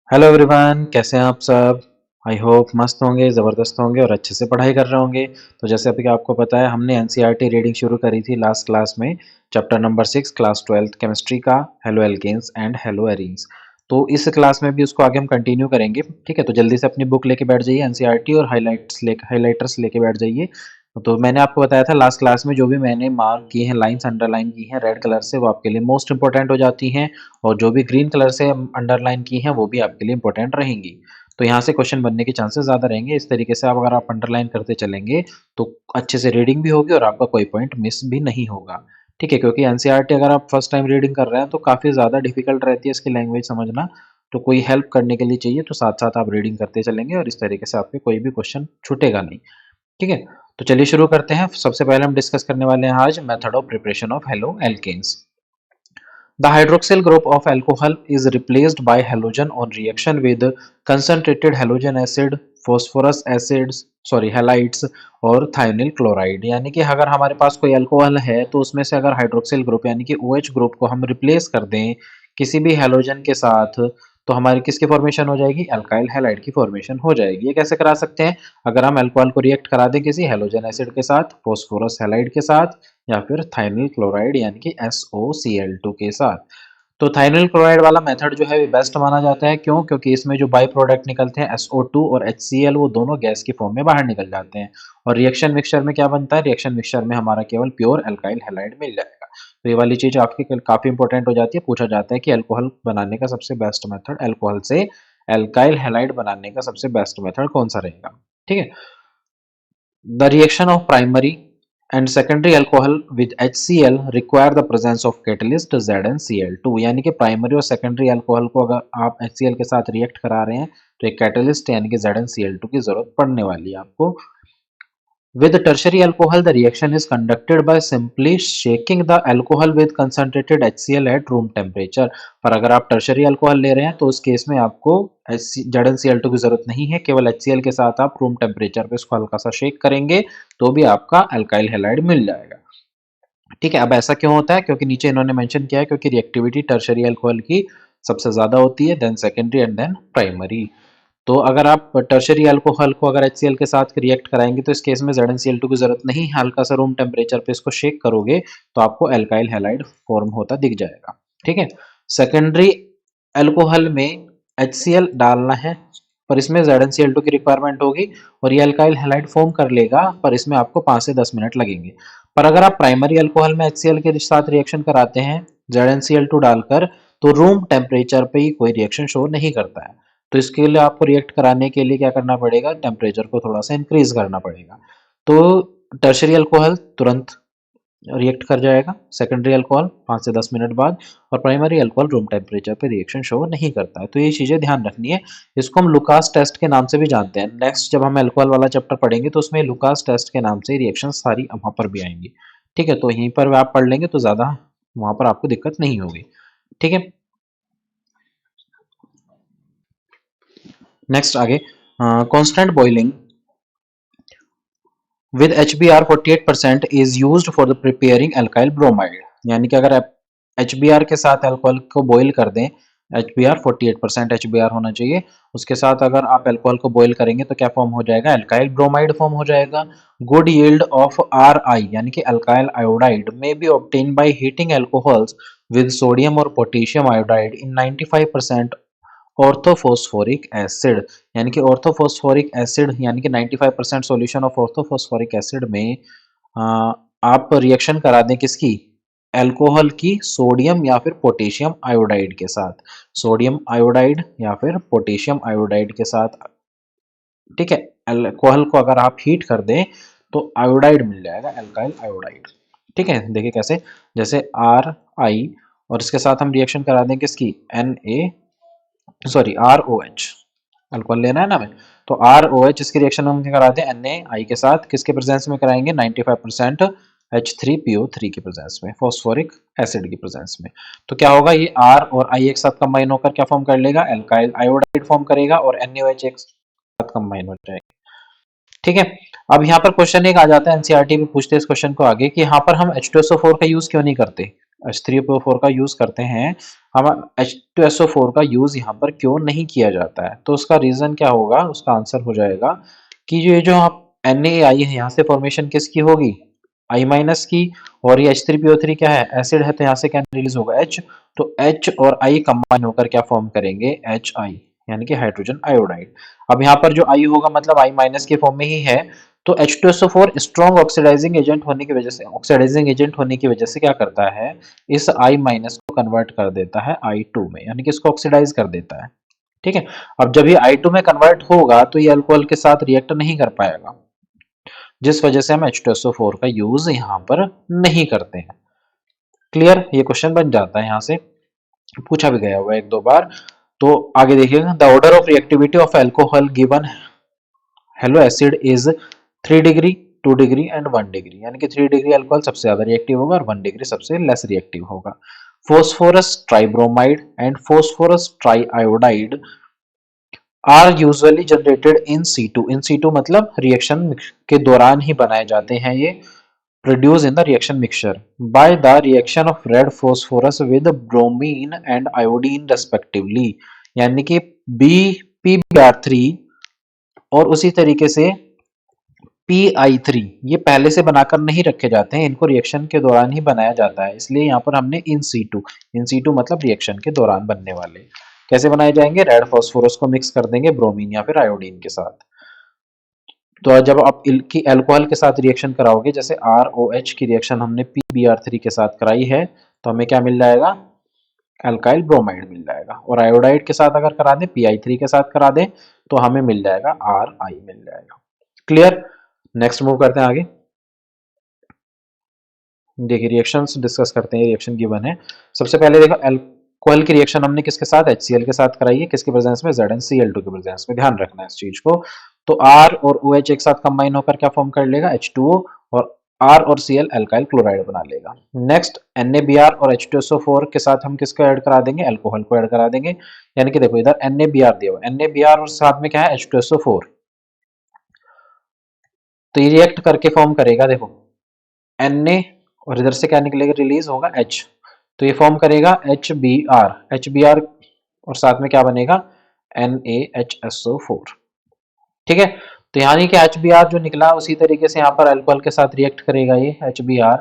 Hello everyone, कैसे हैं आप सब। आई होप मस्त होंगे, ज़बरदस्त होंगे और अच्छे से पढ़ाई कर रहे होंगे। तो जैसे अभी आपको पता है, हमने एनसीईआरटी रीडिंग शुरू करी थी लास्ट क्लास में, chapter number 6 class 12th chemistry का, haloalkanes and haloarenes. तो इस क्लास में भी उसको आगे हम कंटिन्यू करेंगे। ठीक है, तो जल्दी से अपनी बुक लेके बैठ जाइए एनसीईआरटी और हाइलाइटर्स लेके बैठ जाइए। तो मैंने आपको बताया था लास्ट क्लास में, जो भी मैंने मार्क किए हैं, लाइंस अंडरलाइन की हैं रेड कलर से, वो आपके लिए मोस्ट इंपॉर्टेंट हो जाती हैं। और जो भी ग्रीन कलर से अंडरलाइन की हैं वो भी आपके लिए इंपॉर्टेंट रहेंगी। तो यहाँ से क्वेश्चन बनने के चांसेस ज़्यादा रहेंगे। इस तरीके से अगर आप अंडरलाइन करते चलेंगे तो अच्छे से रीडिंग भी होगी और आपका कोई पॉइंट मिस भी नहीं होगा। ठीक है, क्योंकि एनसीईआरटी अगर आप फर्स्ट टाइम रीडिंग कर रहे हैं तो काफ़ी ज़्यादा डिफिकल्ट रहती है इसकी लैंग्वेज समझना। तो कोई हेल्प करने के लिए चाहिए तो साथ साथ आप रीडिंग करते चलेंगे और इस तरीके से आपके कोई भी क्वेश्चन छूटेगा नहीं। ठीक है, तो चलिए शुरू करते हैं। सबसे पहले हम डिस्कस करने वाले हैं आज method of preparation of haloalkanes. The hydroxyl group of alcohol is replaced by halogen on reaction with concentrated halogen acid, phosphorus acids, halides और thionyl chloride। यानी कि अगर हमारे पास कोई अल्कोहल है तो उसमें से अगर हाइड्रोक्सिल ग्रुप यानी कि OH ग्रुप को हम रिप्लेस कर दें किसी भी हैलोजन के साथ, तो हमारी किसकी फॉर्मेशन हो जाएगी? अल्काइल हैलाइड की फॉर्मेशन हो जाएगी। ये कैसे करा सकते हैं? अगर हम अल्कोहल को रिएक्ट करा दें किसी हैलोजन एसिड के साथ, फोस्फोरस हैलाइड के साथ या फिर थाइनिल क्लोराइड यानी कि SOCl2 के साथ। तो थाइनिल क्लोराइड वाला मेथड जो है बेस्ट माना जाता है। क्यों? क्योंकि इसमें जो बाई प्रोडक्ट निकलते हैं SO2 और HCl, वो दोनों गैस की फॉर्म में बाहर निकल जाते हैं। और रिएक्शन मिक्सचर में क्या बनता है? रिएक्शन मिक्सचर में हमारा केवल प्योर अल्काइल हैलाइड मिल जाएगा। तो ये वाली चीज आपकी काफी इंपॉर्टेंट हो जाती है। पूछा जाता है कि अल्कोहल बनाने का सबसे बेस्ट मेथड, अल्कोहल से अल्काइल हैलाइड बनाने का सबसे बेस्ट मेथड कौन सा रहेगा? ठीक है, the reaction of primary and secondary alcohol with HCl require the presence of catalyst ZnCl2। यानी कि प्राइमरी और सेकेंडरी अल्कोहल को अगर आप HCl के साथ रिएक्ट करा रहे हैं तो एक कैटलिस्ट यानी कि ZnCl2 की जरूरत पड़ने वाली है आपको। With tertiary alcohol, the reaction is conducted by simply shaking the alcohol with concentrated HCl at room temperature। पर अगर आप tertiary alcohol ले रहे हैं तो उस केस में आपको ZnCl2 की जरूरत नहीं है, केवल HCl के साथ आप रूम टेम्परेचर पे इसको हल्का सा शेक करेंगे तो भी आपका अल्काइल हैलाइड मिल जाएगा। ठीक है, अब ऐसा क्यों होता है? क्योंकि नीचे इन्होंने मेंशन किया है क्योंकि रिएक्टिविटी टर्शियरी अल्कोहल की सबसे ज्यादा होती है, then secondary and then primary. तो अगर आप टर्शियरी अल्कोहल को अगर HCl के साथ रिएक्ट कराएंगे तो इस केस में ZnCl2 की जरूरत नहीं है, हल्का सा रूम टेम्परेचर पे इसको शेक करोगे तो आपको अल्काइल हैलाइड फॉर्म होता दिख जाएगा। ठीक है, सेकेंडरी अल्कोहल में HCl डालना है पर इसमें ZnCl2 की रिक्वायरमेंट होगी और ये अल्काइल हैलाइड फॉर्म कर लेगा, पर इसमें आपको 5 से 10 मिनट लगेंगे। पर अगर आप प्राइमरी अल्कोहल में HCl के साथ रिएक्शन कराते हैं ZnCl2 डालकर, तो रूम टेम्परेचर पे ही कोई रिएक्शन शो नहीं करता है। तो इसके लिए आपको रिएक्ट कराने के लिए क्या करना पड़ेगा? टेम्परेचर को थोड़ा सा इंक्रीज करना पड़ेगा। तो टर्शरी अल्कोहल तुरंत रिएक्ट कर जाएगा, सेकेंडरी अल्कोहल 5 से 10 मिनट बाद, और प्राइमरी अल्कोहल रूम टेम्परेचर पे रिएक्शन शो नहीं करता है। तो ये चीजें ध्यान रखनी है। इसको हम लुकास टेस्ट के नाम से भी जानते हैं। नेक्स्ट जब हम अल्कोहल वाला चैप्टर पढ़ेंगे तो उसमें लुकास टेस्ट के नाम से रिएक्शन सारी वहां पर भी आएंगी। ठीक है, तो यहीं पर आप पढ़ लेंगे तो ज्यादा वहां पर आपको दिक्कत नहीं होगी। ठीक है, नेक्स्ट आगे, constant boiling with HBr 48% is used for the preparing alkyl bromide। यानी कि अगर आप HBr के साथ अल्कोहल को बॉईल कर दें, HBr 48% HBr होना चाहिए, उसके साथ अगर आप अल्कोहल को बॉईल करेंगे तो क्या फॉर्म हो जाएगा? अल्काइल ब्रोमाइड फॉर्म हो जाएगा। गुड यील्ड ऑफ RI यानी कि अल्काइल आयोडाइड में B obtain by heating alcohols with sodium और पोटेशियम आयोडाइड इन 95% ऑर्थोफॉस्फोरिक एसिड। यानी कि ऑर्थोफॉस्फोरिक एसिड यानी कि 95% सॉल्यूशन ऑफ ऑर्थोफॉस्फोरिक एसिड में आ, आप रिएक्शन करा दें किसकी? अल्कोहल की सोडियम या फिर पोटेशियम आयोडाइड के साथ, सोडियम आयोडाइड या फिर पोटेशियम आयोडाइड के साथ। ठीक है, अल्कोहल को अगर आप हीट कर दें तो आयोडाइड मिल जाएगा, अल्काइल आयोडाइड। ठीक है, देखिए कैसे, जैसे RI और इसके साथ हम रिएक्शन करा दें किसकी? ROH, अल्कोहल लेना है ना हमें, तो ROH इसकी रिएक्शन हम क्या कराते हैं NaI के साथ, किसके प्रेजेंस में कराएंगे? 95% H3PO3 के प्रेजेंस में, फॉस्फोरिक एसिड की प्रेजेंस में। तो क्या होगा? ये R और I एक साथ कंबाइन होकर क्या फॉर्म कर लेगा? अल्काइल आयोडाइड फॉर्म करेगा और NaOH एक साथ कंबाइन हो जाएगा। ठीक है, अब यहाँ पर क्वेश्चन एक आ जाता है, एनसीईआरटी में पूछते हैं इस क्वेश्चन को आगे कि यहाँ पर हम H2SO4 का यूज क्यों नहीं करते? H3PO4 का यूज करते हैं, हम H2SO4 का यूज यहाँ पर क्यों नहीं किया जाता है? तो उसका रीजन क्या होगा? उसका आंसर हो जाएगा कि ये जो आप NaI है, यहाँ से फॉर्मेशन किसकी होगी? I माइनस की, और ये H3PO3 क्या है? एसिड है, तो यहाँ से क्या रिलीज होगा? H। तो H और I कंबाइन होकर क्या फॉर्म करेंगे? HI, यानी कि हाइड्रोजन आयोडाइड। अब यहाँ पर जो I होगा मतलब I माइनस के फॉर्म में ही है, तो H2SO4 स्ट्रॉन्ग ऑक्सीडाइजिंग एजेंट होने की वजह से क्या करता है? इस I माइनस को कन्वर्ट कर देता है I2 में, यानी कि इसको ऑक्सीडाइज कर देता है। ठीक है। अब जब ये I2 में कन्वर्ट होगा तो ये अल्कोहल के साथ रिएक्ट नहीं कर पाएगा, जिस वजह से हम H2SO4 का यूज यहाँ पर नहीं करते हैं। क्लियर? ये क्वेश्चन बन जाता है, यहाँ से पूछा भी गया हुआ है एक दो बार। तो आगे देखिएगा, the order of reactivity of alcohol given hello acid is 3 degree, 2 degree and 1 degree, यानी कि 3 डिग्री अल्कोहल सबसे ज्यादा रिएक्टिव होगा और 1 डिग्री सबसे लेस रिएक्टिव होगा। Phosphorus tribromide and phosphorus triiodide are usually generated in situ. In situ मतलब reaction के दौरान ही बनाए जाते हैं ये, produce in the reaction mixture by the reaction of red phosphorus with bromine and iodine respectively, यानी कि बी PbR3 और उसी तरीके से PI3 ये पहले से बनाकर नहीं रखे जाते हैं, इनको रिएक्शन के दौरान ही बनाया जाता है, इसलिए यहाँ पर हमने इन सीटू मतलब रिएक्शन के दौरान बनने वाले। कैसे बनाए जाएंगे? रेड फास्फोरस को मिक्स कर देंगे ब्रोमीन या फिर आयोडीन के साथ। तो जब आप की अल्कोहल के साथ रिएक्शन कराओगे, जैसे ROH की रिएक्शन हमने PbR3 के साथ कराई है, तो हमें क्या मिल जाएगा? अल्काइल ब्रोमाइड मिल जाएगा। और आयोडाइड के साथ अगर करा दें, PI3 के साथ करा दें, तो हमें मिल जाएगा RI मिल जाएगा। क्लियर? नेक्स्ट मूव करते हैं आगे। देखिए रिएक्शंस डिस्कस करते हैं, रिएक्शन गिवन है। सबसे पहले देखो अल्कोहल की रिएक्शन हमने किसके साथ? HCl के साथ कराई है, किसके प्रेजेंस में? ZnCl2 के प्रेजेंस में, ध्यान रखना है इस चीज को। तो R और OH एक साथ कंबाइन होकर क्या फॉर्म कर लेगा? H2O, और R और Cl अल्काइल क्लोराइड बना लेगा। नेक्स्ट NaBr और H2SO4 के साथ हम किसको ऐड करा देंगे? अल्कोहल को ऐड करा देंगे, यानी कि देखो इधर NaBr दिया हुआ, NaBr और साथ में क्या है? H2SO4। तो ये रिएक्ट करके फॉर्म करेगा, देखो Na, और इधर से क्या निकलेगा? रिलीज होगा H, तो ये फॉर्म करेगा HBr और साथ में क्या बनेगा? NaHSO4। ठीक है। तो यानी कि HBr जो निकला उसी तरीके से यहाँ पर अल्कोहल के साथ रिएक्ट करेगा ये HBr,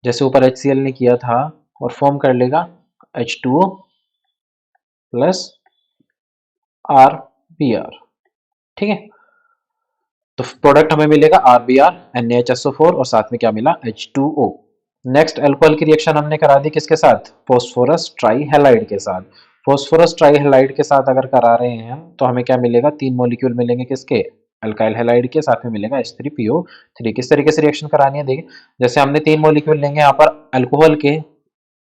जैसे ऊपर HCl ने किया था, और फॉर्म कर लेगा H2O प्लस RBr। ठीक है। तो प्रोडक्ट हमें मिलेगा RBr NaHSO4 और साथ में क्या मिला? H2O। नेक्स्ट अल्कोहल की रिएक्शन हमने करा दी किसके साथ? फोस्फोरस ट्राइहैलाइड के साथ। फोस्फोरस ट्राइहैलाइड के साथ अगर करा रहे हैं हम, तो हमें क्या मिलेगा? 3 मॉलिक्यूल मिलेंगे किसके? अल्काइल हैलाइड के, साथ में मिलेगा H3PO3। किस तरीके से रिएक्शन करानी है देखिए, जैसे हमने 3 मॉलिक्यूल लेंगे यहाँ पर अल्कोहल के,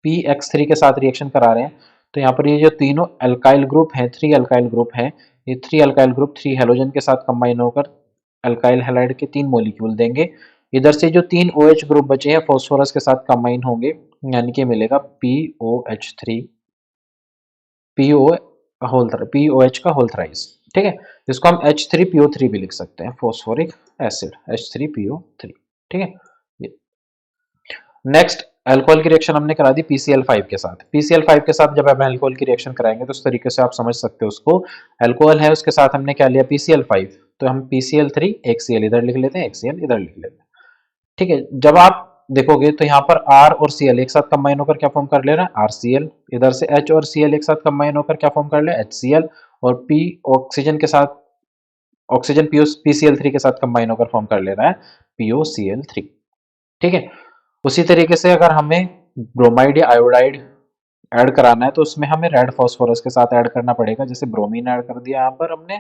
PX3 के साथ रिएक्शन करा रहे हैं, तो यहाँ पर ये जो तीनों अल्काइल ग्रुप हैं, 3 अल्काइल ग्रुप हैं, ये 3 अल्काइल ग्रुप 3 हेलोजन के साथ कंबाइन होकर अल्काइल हैलाइड के 3 मॉलिक्यूल देंगे। इधर से जो 3 OH ग्रुप बचे हैं फॉस्फोरस के साथ कंबाइन होंगे, यानी कि मिलेगा POH3 PO POH का होल थ्राइस। ठीक है। इसको हम H3PO3 भी लिख सकते हैं, फॉस्फोरिक एसिड H3PO3। ठीक है। नेक्स्ट अल्कोहल की रिएक्शन हमने करा दी PCl5 के साथ। PCl5 के साथ जब हम अल्कोहल की रिएक्शन कराएंगे तो इस तरीके से आप समझ सकते हो उसको, अल्कोहल है उसके साथ हमने क्या लिया? PCl5, तो हम PCl3, एक Cl इधर लिख लेते हैं, एक Cl इधर लिख लेते हैं। ठीक है। जब आप देखोगे तो यहाँ पर R और Cl एक साथ कंबाइन होकर क्या फॉर्म कर ले रहा है? RCl। इधर से H और Cl एक साथ कंबाइन होकर क्या फॉर्म कर ले? HCl। और P ऑक्सीजन के साथ, ऑक्सीजन PCl3 के साथ कंबाइन होकर फॉर्म कर ले रहा है POCl3। ठीक है। उसी तरीके से अगर हमें ब्रोमाइड या आयोडाइड ऐड कराना है, तो उसमें हमें रेड फास्फोरस के साथ ऐड करना पड़ेगा, जैसे ब्रोमीन ऐड कर दिया यहाँ पर हमने।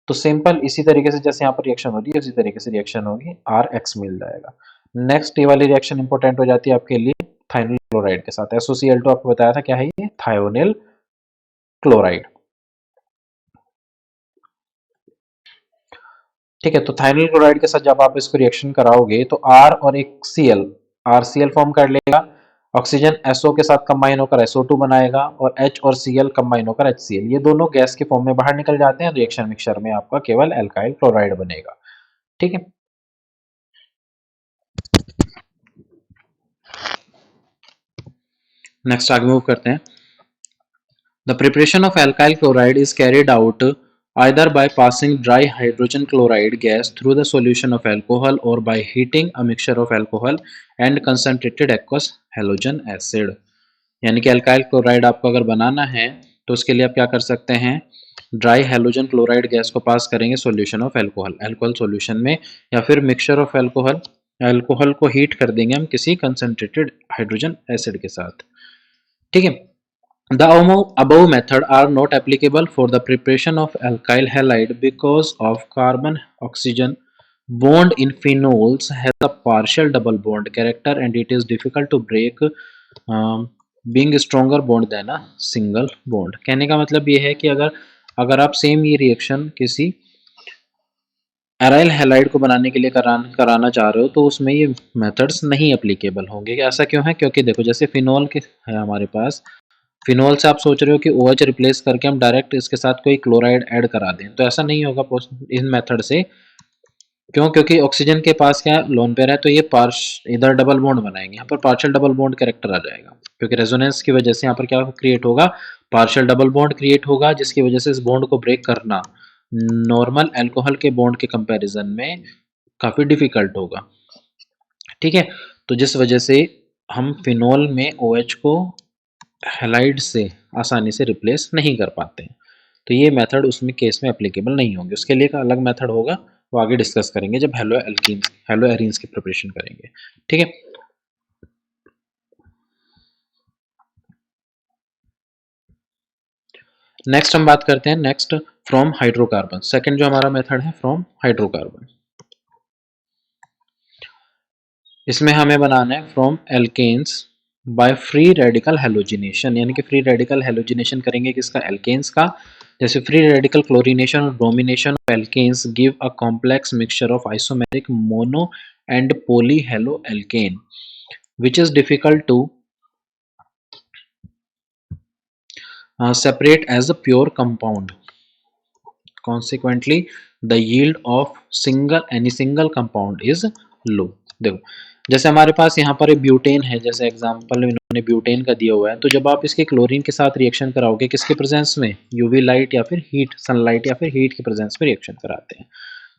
तो सिंपल इसी तरीके से जैसे यहाँ पर रिएक्शन होती है उसी तरीके से रिएक्शन होगी, RX मिल जाएगा। नेक्स्ट ये वाली रिएक्शन इंपॉर्टेंट हो जाती है आपके लिए थाइनिल क्लोराइड के साथ। SOCl2 आपको बताया था क्या है? ये थायोनिल क्लोराइड। ठीक है। तो थाइनिल क्लोराइड के साथ जब आप इसको रिएक्शन कराओगे तो R और एक Cl, RCl फॉर्म कर लेगा, ऑक्सीजन SO के साथ कंबाइन होकर SO2 बनाएगा, और H और Cl कंबाइन होकर HCl, ये दोनों गैस के फॉर्म में बाहर निकल जाते हैं। रिएक्शन मिक्सचर में आपका केवल अल्काइल क्लोराइड बनेगा। ठीक है। नेक्स्ट आगे मूव करते हैं। The preparation of alkyl chloride is carried out either by passing dry hydrogen chloride gas through the solution of alcohol or by heating a mixture of alcohol and concentrated aqueous halogen acid। यानी कि alkyl chloride आपको अगर बनाना है तो उसके लिए आप क्या कर सकते हैं, ड्राई हेलोजन क्लोराइड गैस को पास करेंगे solution of alcohol, alcohol solution में, या फिर मिक्सचर ऑफ अल्कोहल, अल्कोहल को हीट कर देंगे हम किसी कंसंट्रेटेड हाइड्रोजन एसिड के साथ। ठीक है। The above method are not applicable for the preparation of alkyl halide because of carbon-oxygen bond in phenols has a partial double bond character and it is difficult to break being stronger bond than a single bond। कहने का मतलब ये है कि अगर आप same ये reaction किसी एराइल हैलाइड को बनाने के लिए कराना चाह रहे हो तो उसमें ये मेथड्स नहीं एप्लीकेबल होंगे। ऐसा क्यों है? क्योंकि देखो जैसे फिनोल के है हमारे पास, फिनोल से आप सोच रहे हो कि OH रिप्लेस करके हम डायरेक्ट इसके साथ कोई क्लोराइड ऐड करा दें, तो ऐसा नहीं होगा इन मेथड से। क्यों? क्योंकि ऑक्सीजन के पास क्या लोन पेयर है, तो ये इधर डबल बॉन्ड बनाएंगे, यहाँ पर पार्शियल डबल बॉन्ड कैरेक्टर आ जाएगा, क्योंकि रेजोनेंस की वजह से यहाँ पर क्या क्रिएट होगा, पार्शियल डबल बॉन्ड क्रिएट होगा, जिसकी वजह से इस बॉन्ड को ब्रेक करना नॉर्मल अल्कोहल के बॉन्ड के कंपैरिजन में काफी डिफिकल्ट होगा। ठीक है। तो जिस वजह से हम फिनोल में OH को हैलाइड से आसानी से रिप्लेस नहीं कर पाते हैं, तो ये मेथड उसमें केस में एप्लीकेबल नहीं होंगे। उसके लिए एक अलग मेथड होगा, वो आगे डिस्कस करेंगे जब हेलो एरीन्स की प्रिपरेशन करेंगे। ठीक है। नेक्स्ट हम बात करते हैं नेक्स्ट फ्रॉम हाइड्रोकार्बन। सेकंड जो हमारा मेथड है फ्रॉम हाइड्रोकार्बन, इसमें हमें बनाना है from alkanes by free radical halogenation, यानी कि फ्री रेडिकल हेलोजिनेशन करेंगे किसका, एल्केन्स का। जैसे फ्री रेडिकल क्लोरीनेशन और bromination of alkanes give a complex mixture of isomeric mono and poly haloalkane which is difficult to separate as a pure compound. Consequently, the yield of any single compound is low। देखो जैसे हमारे पास यहाँ पर butane है, जैसे example इन्होंने butane का दिया हुआ है, तो जब आप इसके क्लोरीन के साथ रिएक्शन कराओगे किसके प्रेजेंस में, यूवी लाइट या फिर हीट, सनलाइट या फिर हीट के प्रेजेंस में रिएक्शन कराते हैं,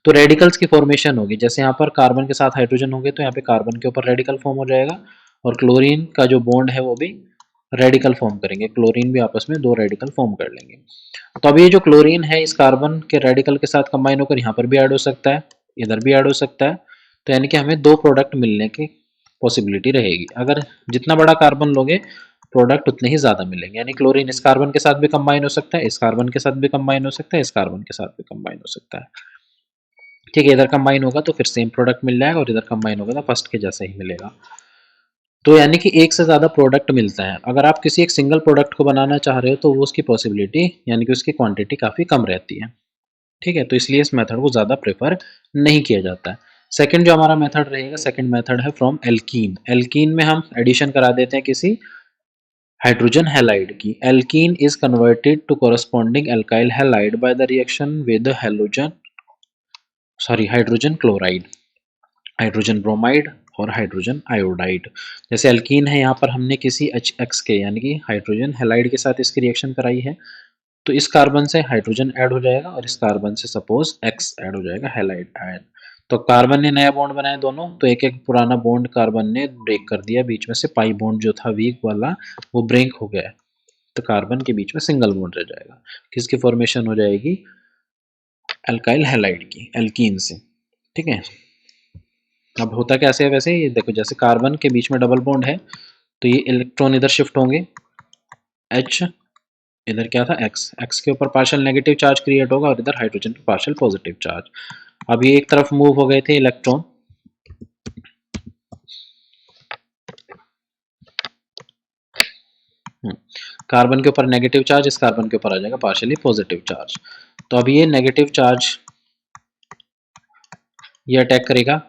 तो रेडिकल्स की फॉर्मेशन होगी। जैसे यहाँ पर कार्बन के साथ हाइड्रोजन होंगे तो यहाँ पे कार्बन के ऊपर रेडिकल फॉर्म हो जाएगा, और क्लोरीन का जो बॉन्ड है वो भी रेडिकल फॉर्म करेंगे, क्लोरीन भी आपस में दो रेडिकल फॉर्म कर लेंगे। तो अभी ये जो क्लोरीन है इस कार्बन के रेडिकल के साथ कंबाइन होकर यहाँ पर भी ऐड हो सकता है, इधर भी ऐड हो सकता है, तो यानी कि हमें दो प्रोडक्ट मिलने की पॉसिबिलिटी रहेगी। अगर जितना बड़ा कार्बन लोगे प्रोडक्ट उतने ही ज्यादा मिलेंगे, यानी क्लोरीन इस कार्बन के साथ भी कंबाइन हो सकता है, इस कार्बन के साथ भी कंबाइन हो सकता है, इस कार्बन के साथ भी कंबाइन हो सकता है। ठीक है, इधर कंबाइन होगा तो फिर सेम प्रोडक्ट मिल जाएगा, और इधर कंबाइन होगा तो फर्स्ट के जैसा ही मिलेगा। तो यानी कि एक से ज़्यादा प्रोडक्ट मिलता है। अगर आप किसी एक सिंगल प्रोडक्ट को बनाना चाह रहे हो तो वो उसकी पॉसिबिलिटी यानी कि उसकी क्वांटिटी काफ़ी कम रहती है। ठीक है, तो इसलिए इस मेथड को ज़्यादा प्रेफर नहीं किया जाता है। सेकंड जो हमारा मेथड रहेगा, सेकंड मेथड है फ्रॉम एल्कीन। एल्कीन में हम एडिशन करा देते हैं किसी हाइड्रोजन हैलाइड की। Alkene is converted to corresponding alkyl halide by the reaction with hydrogen chloride, hydrogen bromide और हाइड्रोजन आयोडाइड। जैसे एल्कीन है, यहाँ पर हमने किसी HX के यानी कि हाइड्रोजन हैलाइड के साथ इसकी रिएक्शन कराई है, तो इस कार्बन से हाइड्रोजन ऐड हो जाएगा और इस कार्बन से सपोज X ऐड हो जाएगा, हैलाइड आयन। तो कार्बन ने नया बॉन्ड बनाया दोनों, तो एक एक पुराना बॉन्ड कार्बन ने ब्रेक कर दिया, बीच में से पाई बॉन्ड जो था वीक वाला वो ब्रेक हो गया, तो कार्बन के बीच में सिंगल बॉन्ड रह जाएगा। किसकी फॉर्मेशन हो जाएगी, अल्काइल हैलाइड की, एल्कीन से। ठीक है, अब होता कैसे है वैसे, ये देखो जैसे कार्बन के बीच में डबल बॉन्ड है तो ये इलेक्ट्रॉन इधर शिफ्ट होंगे, H इधर क्या था X के ऊपर पार्शियल नेगेटिव चार्ज क्रिएट होगा और इधर हाइड्रोजन पे पार्शियल पॉजिटिव चार्ज। अब ये एक तरफ मूव हो गए थे इलेक्ट्रॉन, कार्बन के ऊपर नेगेटिव चार्ज, इस कार्बन के ऊपर आ जाएगा पार्शियली पॉजिटिव चार्ज। तो अब ये नेगेटिव चार्ज ये अटैक करेगा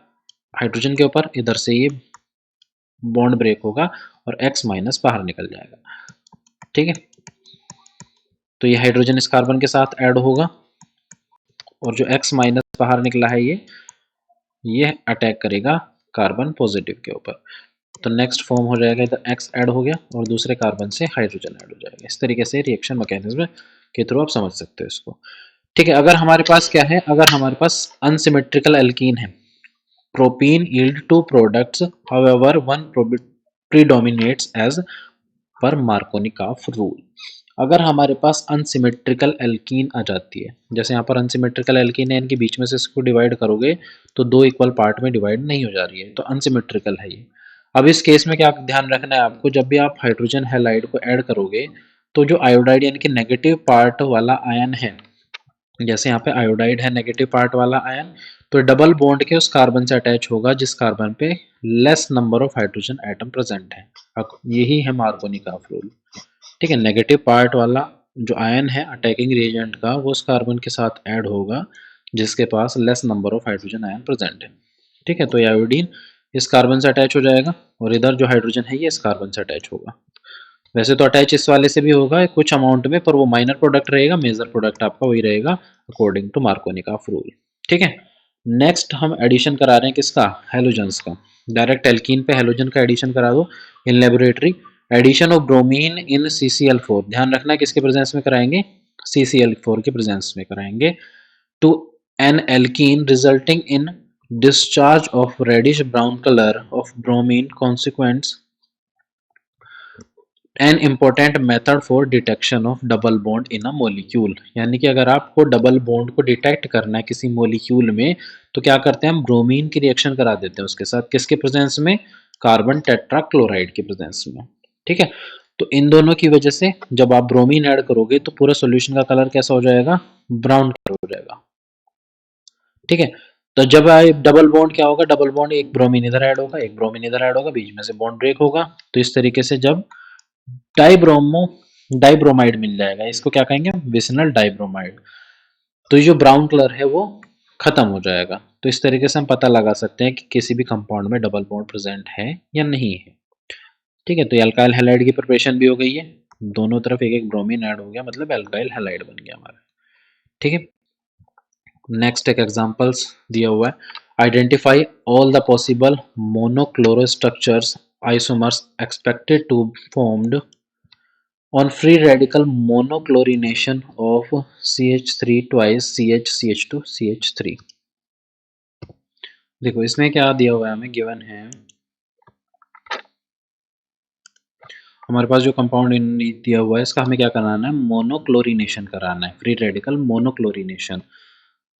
हाइड्रोजन के ऊपर, इधर से ये बॉन्ड ब्रेक होगा और X माइनस बाहर निकल जाएगा। ठीक है, तो ये हाइड्रोजन इस कार्बन के साथ ऐड होगा और जो X माइनस बाहर निकला है ये अटैक करेगा कार्बन पॉजिटिव के ऊपर। तो नेक्स्ट फॉर्म हो जाएगा, इधर X ऐड हो गया और दूसरे कार्बन से हाइड्रोजन ऐड हो जाएगा। इस तरीके से रिएक्शन मैकेनिज्म के थ्रू आप समझ सकते हो इसको। ठीक है, अगर हमारे पास क्या है, अगर हमारे पास अनसिमेट्रिकल एल्कीन है, propene yield two products, however one predominates as per Markovnikov rule। अगर हमारे पास अनसिमेट्रिकल एल्कीन आ जाती है, जैसे यहाँ पर अनसिमेट्रिकल एल्कीन है, इनके बीच में से इसको डिवाइड करोगे तो दो इक्वल पार्ट में डिवाइड नहीं हो जा रही है, तो अनसिमेट्रिकल है ये। अब इस केस में क्या ध्यान रखना है आपको, जब भी आप हाइड्रोजन हैलाइड को ऐड करोगे तो जो आयोडाइड यानी कि नेगेटिव पार्ट वाला आयन है, जैसे यहाँ पे आयोडाइड है नेगेटिव पार्ट वाला आयन, तो डबल बॉन्ड के उस कार्बन से अटैच होगा जिस कार्बन पे less number of hydrogen atom present है। यही है मार्कोनिकॉफ रूल। ठीक है, नेगेटिव पार्ट वाला जो आयन है अटैकिंग रिएजेंट का, वो उस कार्बन के साथ ऐड होगा जिसके पास less number of hydrogen ion present है। ठीक है, तो आयोडीन इस कार्बन से अटैच हो जाएगा और इधर जो हाइड्रोजन है ये इस कार्बन से अटैच होगा। वैसे तो अटैच इस वाले से भी होगा कुछ अमाउंट में, पर वो माइनर प्रोडक्ट रहेगा, मेजर प्रोडक्ट आपका वही रहेगा अकॉर्डिंग टू मार्कोनिकॉफ रूल। ठीक है, नेक्स्ट हम एडिशन करा रहे हैं किसका, हेलोजन्स का। डायरेक्ट एल्कीन पे हेलोजन का एडिशन करा दो in laboratory. Addition of bromine in CCl4, ध्यान रखना किसके प्रेजेंस में कराएंगे, CCl4 के प्रेजेंस में कराएंगे। To an alkene resulting in discharge of reddish brown colour of bromine consequence an important method for detection of double bond in a molecule. यानी कि अगर आपको डबल बॉन्ड को डिटेक्ट करना है किसी मोलिक्यूल में, तो क्या करते हैं हम, ब्रोमीन की रिएक्शन करा देते हैं उसके साथ, किसके प्रेजेंस में, कार्बन टेट्राक्लोराइड के प्रेजेंस में। ठीक है, तो इन दोनों की वजह से जब आप ब्रोमीन ऐड करोगे तो पूरा सोल्यूशन का कलर कैसा हो जाएगा, ब्राउन कलर हो जाएगा। ठीक है, तो जब डबल बॉन्ड क्या होगा, डबल बॉन्ड एक ब्रोमीन इधर ऐड होगा, एक ब्रोमीन इधर ऐड होगा, बीच में से बॉन्ड ब्रेक होगा, तो इस तरीके से जब डाइब्रोमो डाइब्रोमाइड मिल जाएगा, इसको क्या कहेंगे हम, विसिनल डाइब्रोमाइड, तो ये जो ब्राउन कलर है वो खत्म हो जाएगा। तो इस तरीके से हम पता लगा सकते हैं कि किसी भी कंपाउंड में डबल बॉन्ड प्रेजेंट है या नहीं है। ठीक है, तो एल्काइल हैलाइड की प्रिपरेशन भी हो गई है, दोनों तरफ एक एक ब्रोमीन ऐड हो गया, मतलब एल्काइल हैलाइड बन गया हमारा। ठीक है, नेक्स्ट एक एग्जांपल्स दिया हुआ है, identify all the possible monochloro structures isomers expected to formed on free radical monochlorination of CH3 twice CH2 CH3। देखो इसमें क्या दिया हुआ है, हमें गिवन है, हमारे पास जो कंपाउंड दिया हुआ है इसका हमें क्या कराना है, मोनोक्लोरिनेशन कराना है, फ्री रेडिकल मोनोक्लोरिनेशन।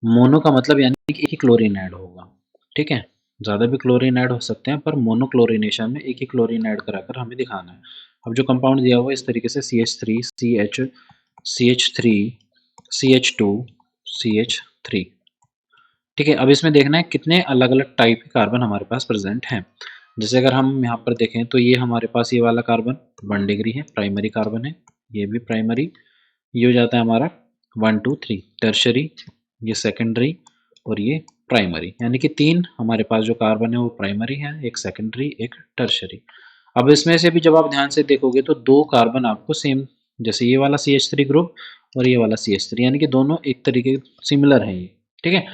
मोनो का मतलब यानी कि एक ही क्लोरीन ऐड होगा। ठीक है, ज़्यादा भी क्लोरीन ऐड हो सकते हैं, पर मोनोक्लोरिनेशन में एक ही क्लोरीन ऐड कराकर हमें दिखाना है। अब जो कंपाउंड दिया हुआ है इस तरीके से CH3 CH CH3 CH2 CH3। ठीक है, अब इसमें देखना है कितने अलग अलग टाइप के कार्बन हमारे पास प्रेजेंट हैं। जैसे अगर हम यहाँ पर देखें तो ये हमारे पास ये वाला कार्बन 1 डिग्री है, प्राइमरी कार्बन है, ये भी प्राइमरी, ये हो जाता है हमारा 1 2 3 टर्शरी, ये सेकेंडरी और ये प्राइमरी, यानी कि तीन हमारे पास जो कार्बन है वो प्राइमरी है, एक सेकेंडरी एक टर्शरी। अब इसमें से भी जब आप ध्यान से देखोगे तो दो कार्बन आपको सेम, जैसे ये वाला CH3 ग्रुप और ये वाला CH3, यानी कि दोनों एक तरीके सिमिलर है ये। ठीक है,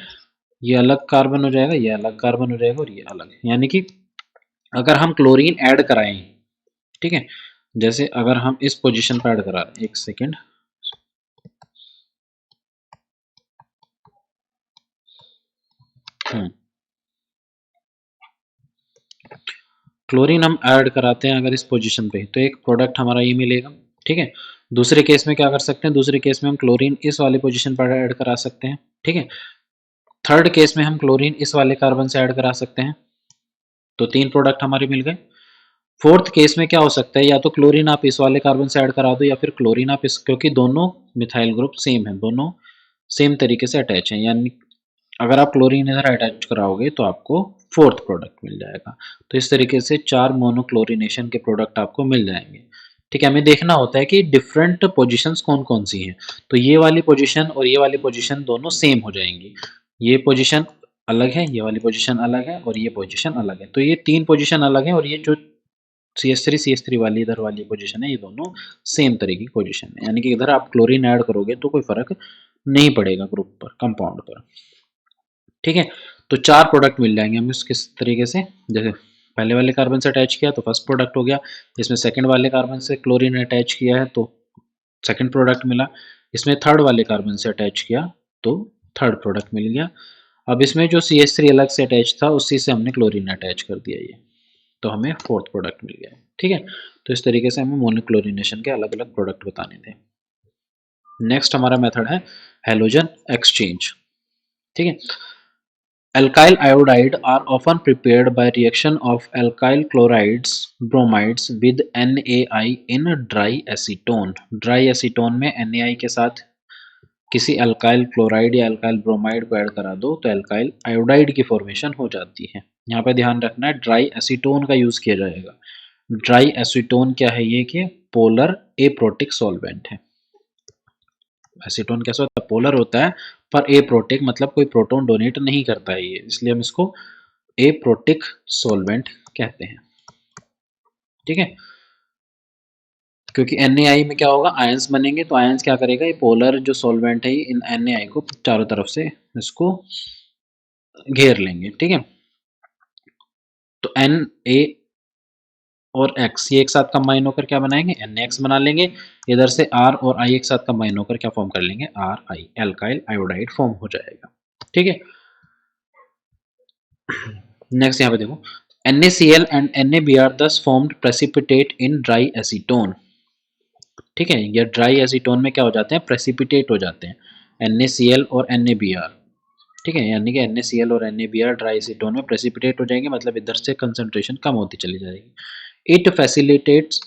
ये अलग कार्बन हो जाएगा, ये अलग कार्बन हो जाएगा और ये अलग, यानी कि अगर हम क्लोरीन ऐड कराएं, ठीक है, जैसे अगर हम इस पोजीशन पर ऐड करा रहे हैं, एक सेकेंड, क्लोरीन हम ऐड कराते हैं अगर इस पोजीशन पे, तो एक प्रोडक्ट हमारा ये मिलेगा। ठीक है, दूसरे केस में क्या कर सकते हैं, दूसरे केस में हम क्लोरीन इस वाले पोजीशन पर ऐड करा सकते हैं। ठीक है, थर्ड केस में हम क्लोरीन इस वाले कार्बन से ऐड करा सकते हैं, तो तीन प्रोडक्ट हमारे मिल गए। फोर्थ केस में क्या हो सकता है, या तो क्लोरीन आप इस वाले कार्बन से ऐड करा दो या फिर क्लोरीन आप इस, क्योंकि दोनों मिथाइल ग्रुप सेम है, दोनों सेम तरीके से अटैच है, यानी अगर आप क्लोरीन इधर अटैच कराओगे तो आपको फोर्थ प्रोडक्ट मिल जाएगा। तो इस तरीके से 4 मोनोक्लोरिनेशन के प्रोडक्ट आपको मिल जाएंगे। ठीक है, हमें देखना होता है कि डिफरेंट पोजीशंस कौन कौन सी हैं, तो ये वाली पोजीशन और ये वाली पोजीशन दोनों सेम हो जाएंगी, ये पोजीशन अलग है, ये वाली पोजीशन अलग है और ये पोजीशन अलग है, तो ये तीन पोजीशन अलग है, और ये जो CH3 वाली इधर वाली पोजीशन है ये दोनों सेम तरीके की पोजीशन है, यानी कि इधर आप क्लोरीन ऐड करोगे तो कोई फर्क नहीं पड़ेगा ग्रुप पर, कंपाउंड पर। ठीक है, तो 4 प्रोडक्ट मिल जाएंगे हमें किस तरीके से, जैसे पहले वाले कार्बन से अटैच किया तो फर्स्ट प्रोडक्ट हो गया, इसमें सेकंड वाले कार्बन से क्लोरीन अटैच किया है तो सेकंड प्रोडक्ट मिला, इसमें थर्ड वाले कार्बन से अटैच किया तो थर्ड प्रोडक्ट मिल गया। अब इसमें जो CH3 अलग से अटैच था उसी से हमने क्लोरीन अटैच कर दिया ये, तो हमें फोर्थ प्रोडक्ट मिल गया। ठीक है, तो इस तरीके से हमें मोनोक्लोरिनेशन के अलग अलग प्रोडक्ट बताने थे। नेक्स्ट हमारा मेथड है हैलोजन एक्सचेंज। ठीक है, alkyl iodide are often prepared by reaction of alkyl chlorides bromides with NaI in dry acetone। Dry acetone में NaI के साथ किसी अल्काइल क्लोराइड या अल्काइल ब्रोमाइड को ऐड करा दो तो अल्काइल आयोडाइड की फॉर्मेशन हो जाती है। यहाँ पे ध्यान रखना है ड्राई एसीटोन का यूज किया जाएगा। ड्राई एसीटोन क्या है, ये कि पोलर एप्रोटिक सॉल्वेंट है। एसीटोन कैसा होता है, पोलर होता है पर एप्रोटिक मतलब कोई प्रोटॉन डोनेट नहीं करता है ये, इसलिए हम इसको एप्रोटिक सॉल्वेंट कहते हैं। ठीक है, क्योंकि NaI में क्या होगा, आयंस बनेंगे तो आयंस क्या करेगा, ये पोलर जो सॉल्वेंट है इन NaI को चारों तरफ से इसको घेर लेंगे। ठीक है, तो Na और X ये एक साथ कंबाइन होकर क्या बनाएंगे, NaX बना लेंगे। इधर से R और I एक साथ कंबाइन होकर क्या फॉर्म कर लेंगे, RI एल्काइल आयोडाइड फॉर्म हो जाएगा। ठीक है, नेक्स्ट यहाँ पे देखो NaCl and NaBr thus formed precipitate in dry acetone। ठीक है, ये ड्राई एसीटोन में क्या हो जाते हैं, प्रेसिपिटेट हो जाते हैं NaCl और NaBr। ठीक है, यानी कि NaCl और NaBr ड्राई एसीटोन में प्रेसिपिटेट हो जाएंगे, मतलब इधर से कंसंट्रेशन कम होती चली जाएगी। It facilitates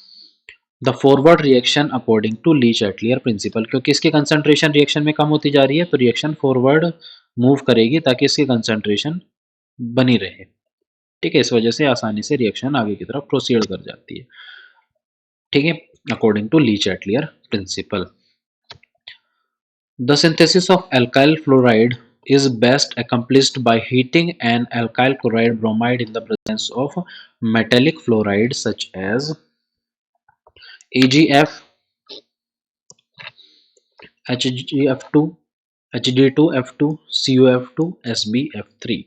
the forward reaction according to Le Chatelier principle. क्योंकि इसकी कंसंट्रेशन रिएक्शन में कम होती जा रही है तो रिएक्शन फॉरवर्ड मूव करेगी ताकि इसकी कंसंट्रेशन बनी रहे। ठीक है, इस वजह से आसानी से रिएक्शन आगे की तरफ प्रोसीड कर जाती है। ठीक है, according to Le Chatelier principle. The synthesis of alkyl fluoride is best accomplished by heating an alkyl chloride bromide in the presence of metallic fluorides such as AgF, HgF2, Hd2F2, CuF2, SbF3।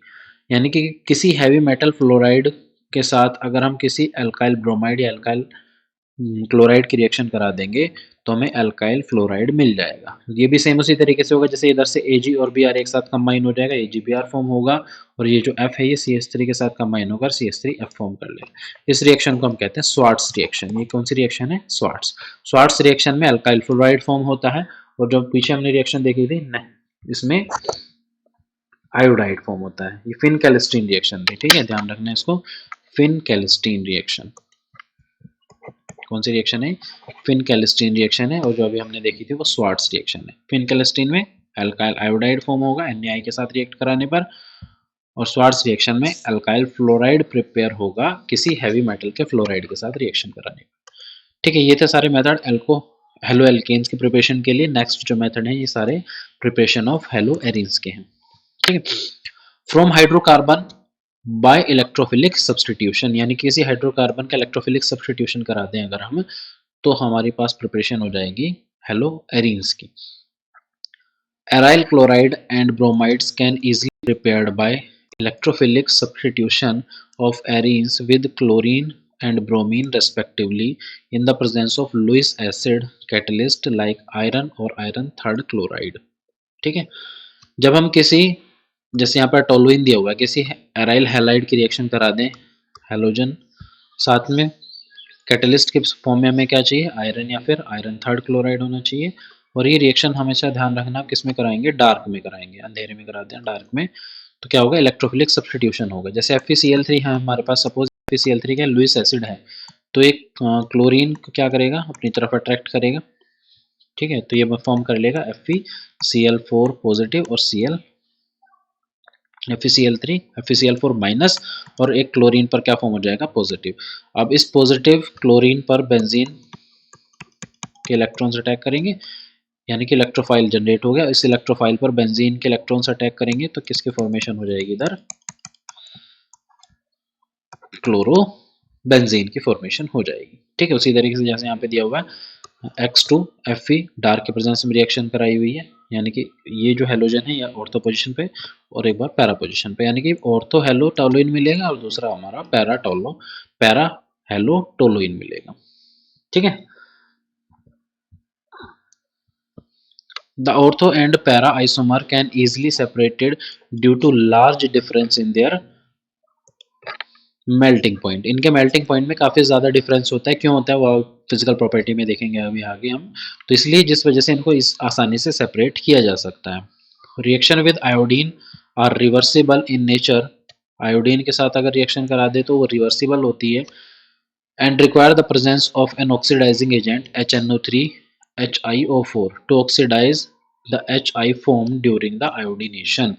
यानी कि किसी heavy metal fluoride के साथ अगर हम किसी alkyl bromide या alkyl chloride की रिएक्शन करा देंगे तो हमें अल्काइल फ्लोराइड मिल जाएगा। ये भी सेम उसी तरीके से होगा जैसे इधर से Ag और Br एक साथ कंबाइन हो जाएगा, AgBr फॉर्म होगा और ये जो F है ये CH3 के साथ कंबाइन होकर CH3F फॉर्म कर लेगा। इस रिएक्शन को हम कहते हैं स्वार्ट्स रिएक्शन। ये कौन सी रिएक्शन है, स्वार्ट्स। स्वार्ट्स रिएक्शन में अल्काइल फ्लोराइड फॉर्म होता है और जो पीछे हमने रिएक्शन देखी थी इसमें आयोडाइड फॉर्म होता है। ये फिन-कैल्स्टीन रिएक्शन थी। ठीक है, ध्यान रखना है इसको, फिन-कैल्स्टीन रिएक्शन। कौन सी रिएक्शन है, फिन-कैल्स्टीन रिएक्शन है, और जो अभी हमने देखी थी वो स्वार्ट्स रिएक्शन है। फिन-कैल्स्टीन में अल्काइल आयोडाइड फॉर्म होगा NaI के साथ रिएक्ट कराने पर, और स्वार्ट्स रिएक्शन में अल्काइल फ्लोराइड प्रिपेयर होगा किसी हैवी मेटल के फ्लोराइड के साथ रिएक्शन कराने पर। ठीक है, ये थे सारे मेथड हेलो एल्केन्स के प्रिपरेशन के लिए। नेक्स्ट जो मेथड है ये सारे प्रिपरेशन ऑफ हेलो एरीन्स के हैं। ठीक है, from hydrocarbon by electrophilic substitution, यानी किसी हाइड्रोकार्बन का इलेक्ट्रोफिलिक सब्सटीट्यूशन करा दें अगर हम, तो हमारे पास प्रिपरेशन हो जाएगी हेलो एरीन्स की। Aryl chloride and bromides can easily prepared by electrophilic substitution of arenes with chlorine and bromine respectively in the presence of Lewis acid catalyst like iron or iron third chloride। ठीक है, जब हम किसी, जैसे यहाँ पर toluene दिया हुआ है, किसी एराइल हैलाइड की रिएक्शन करा दें हेलोजन, साथ में कैटलिस्ट के फॉर्म में हमें क्या चाहिए, आयरन या फिर आयरन थर्ड क्लोराइड होना चाहिए। और ये रिएक्शन हमेशा ध्यान रखना किस में कराएंगे, डार्क में कराएंगे, अंधेरे में कराते हैं डार्क में, तो क्या होगा, इलेक्ट्रोफिलिक सब्सटीट्यूशन होगा। जैसे FeCl3 है हमारे पास, सपोज FeCl3 का लुईस एसिड है तो एक क्लोरीन को क्या करेगा, अपनी तरफ अट्रैक्ट करेगा। ठीक है, तो ये फॉर्म कर लेगा FeCl4 पॉजिटिव और FeCl3 FeCl4 माइनस, और एक क्लोरीन पर क्या फॉर्म हो जाएगा, पॉजिटिव। अब इस पॉजिटिव क्लोरीन पर बेंजीन के इलेक्ट्रॉन्स अटैक करेंगे, यानी कि इलेक्ट्रोफाइल जनरेट हो गया। इस इलेक्ट्रोफाइल पर बेंजीन के इलेक्ट्रॉन्स अटैक करेंगे तो किसकी फॉर्मेशन हो जाएगी, इधर क्लोरो बेंजीन की फॉर्मेशन हो जाएगी। ठीक है, उसी तरीके से जैसे यहाँ पे दिया हुआ है X2Fe डार्क के प्रेजेंस में रिएक्शन कराई हुई है, यानी कि ये जो हेलोजन है या ऑर्थो पोजीशन पे और एक बार पैरा पोजीशन पे, यानी कि ऑर्थो हेलो टोलुइन मिलेगा और दूसरा हमारा पैरा हेलो टोलुइन मिलेगा। ठीक है, the ortho and para isomer can easily separated due to large difference in their melting point. इनके मेल्टिंग पॉइंट में काफी ज्यादा डिफरेंस होता है। क्यों होता है वो फिजिकल प्रॉपर्टी में देखेंगे अभी आगे हम। तो इसलिए जिस वजह से इनको इस आसानी से सेपरेट किया जा सकता है। Reaction with iodine are reversible in nature. Iodine के साथ अगर रिएक्शन करा दे तो वो रिवर्सिबल होती है and require the presence of an oxidizing agent HNO3 HiO4 to oxidize the Hi formed during the iodination।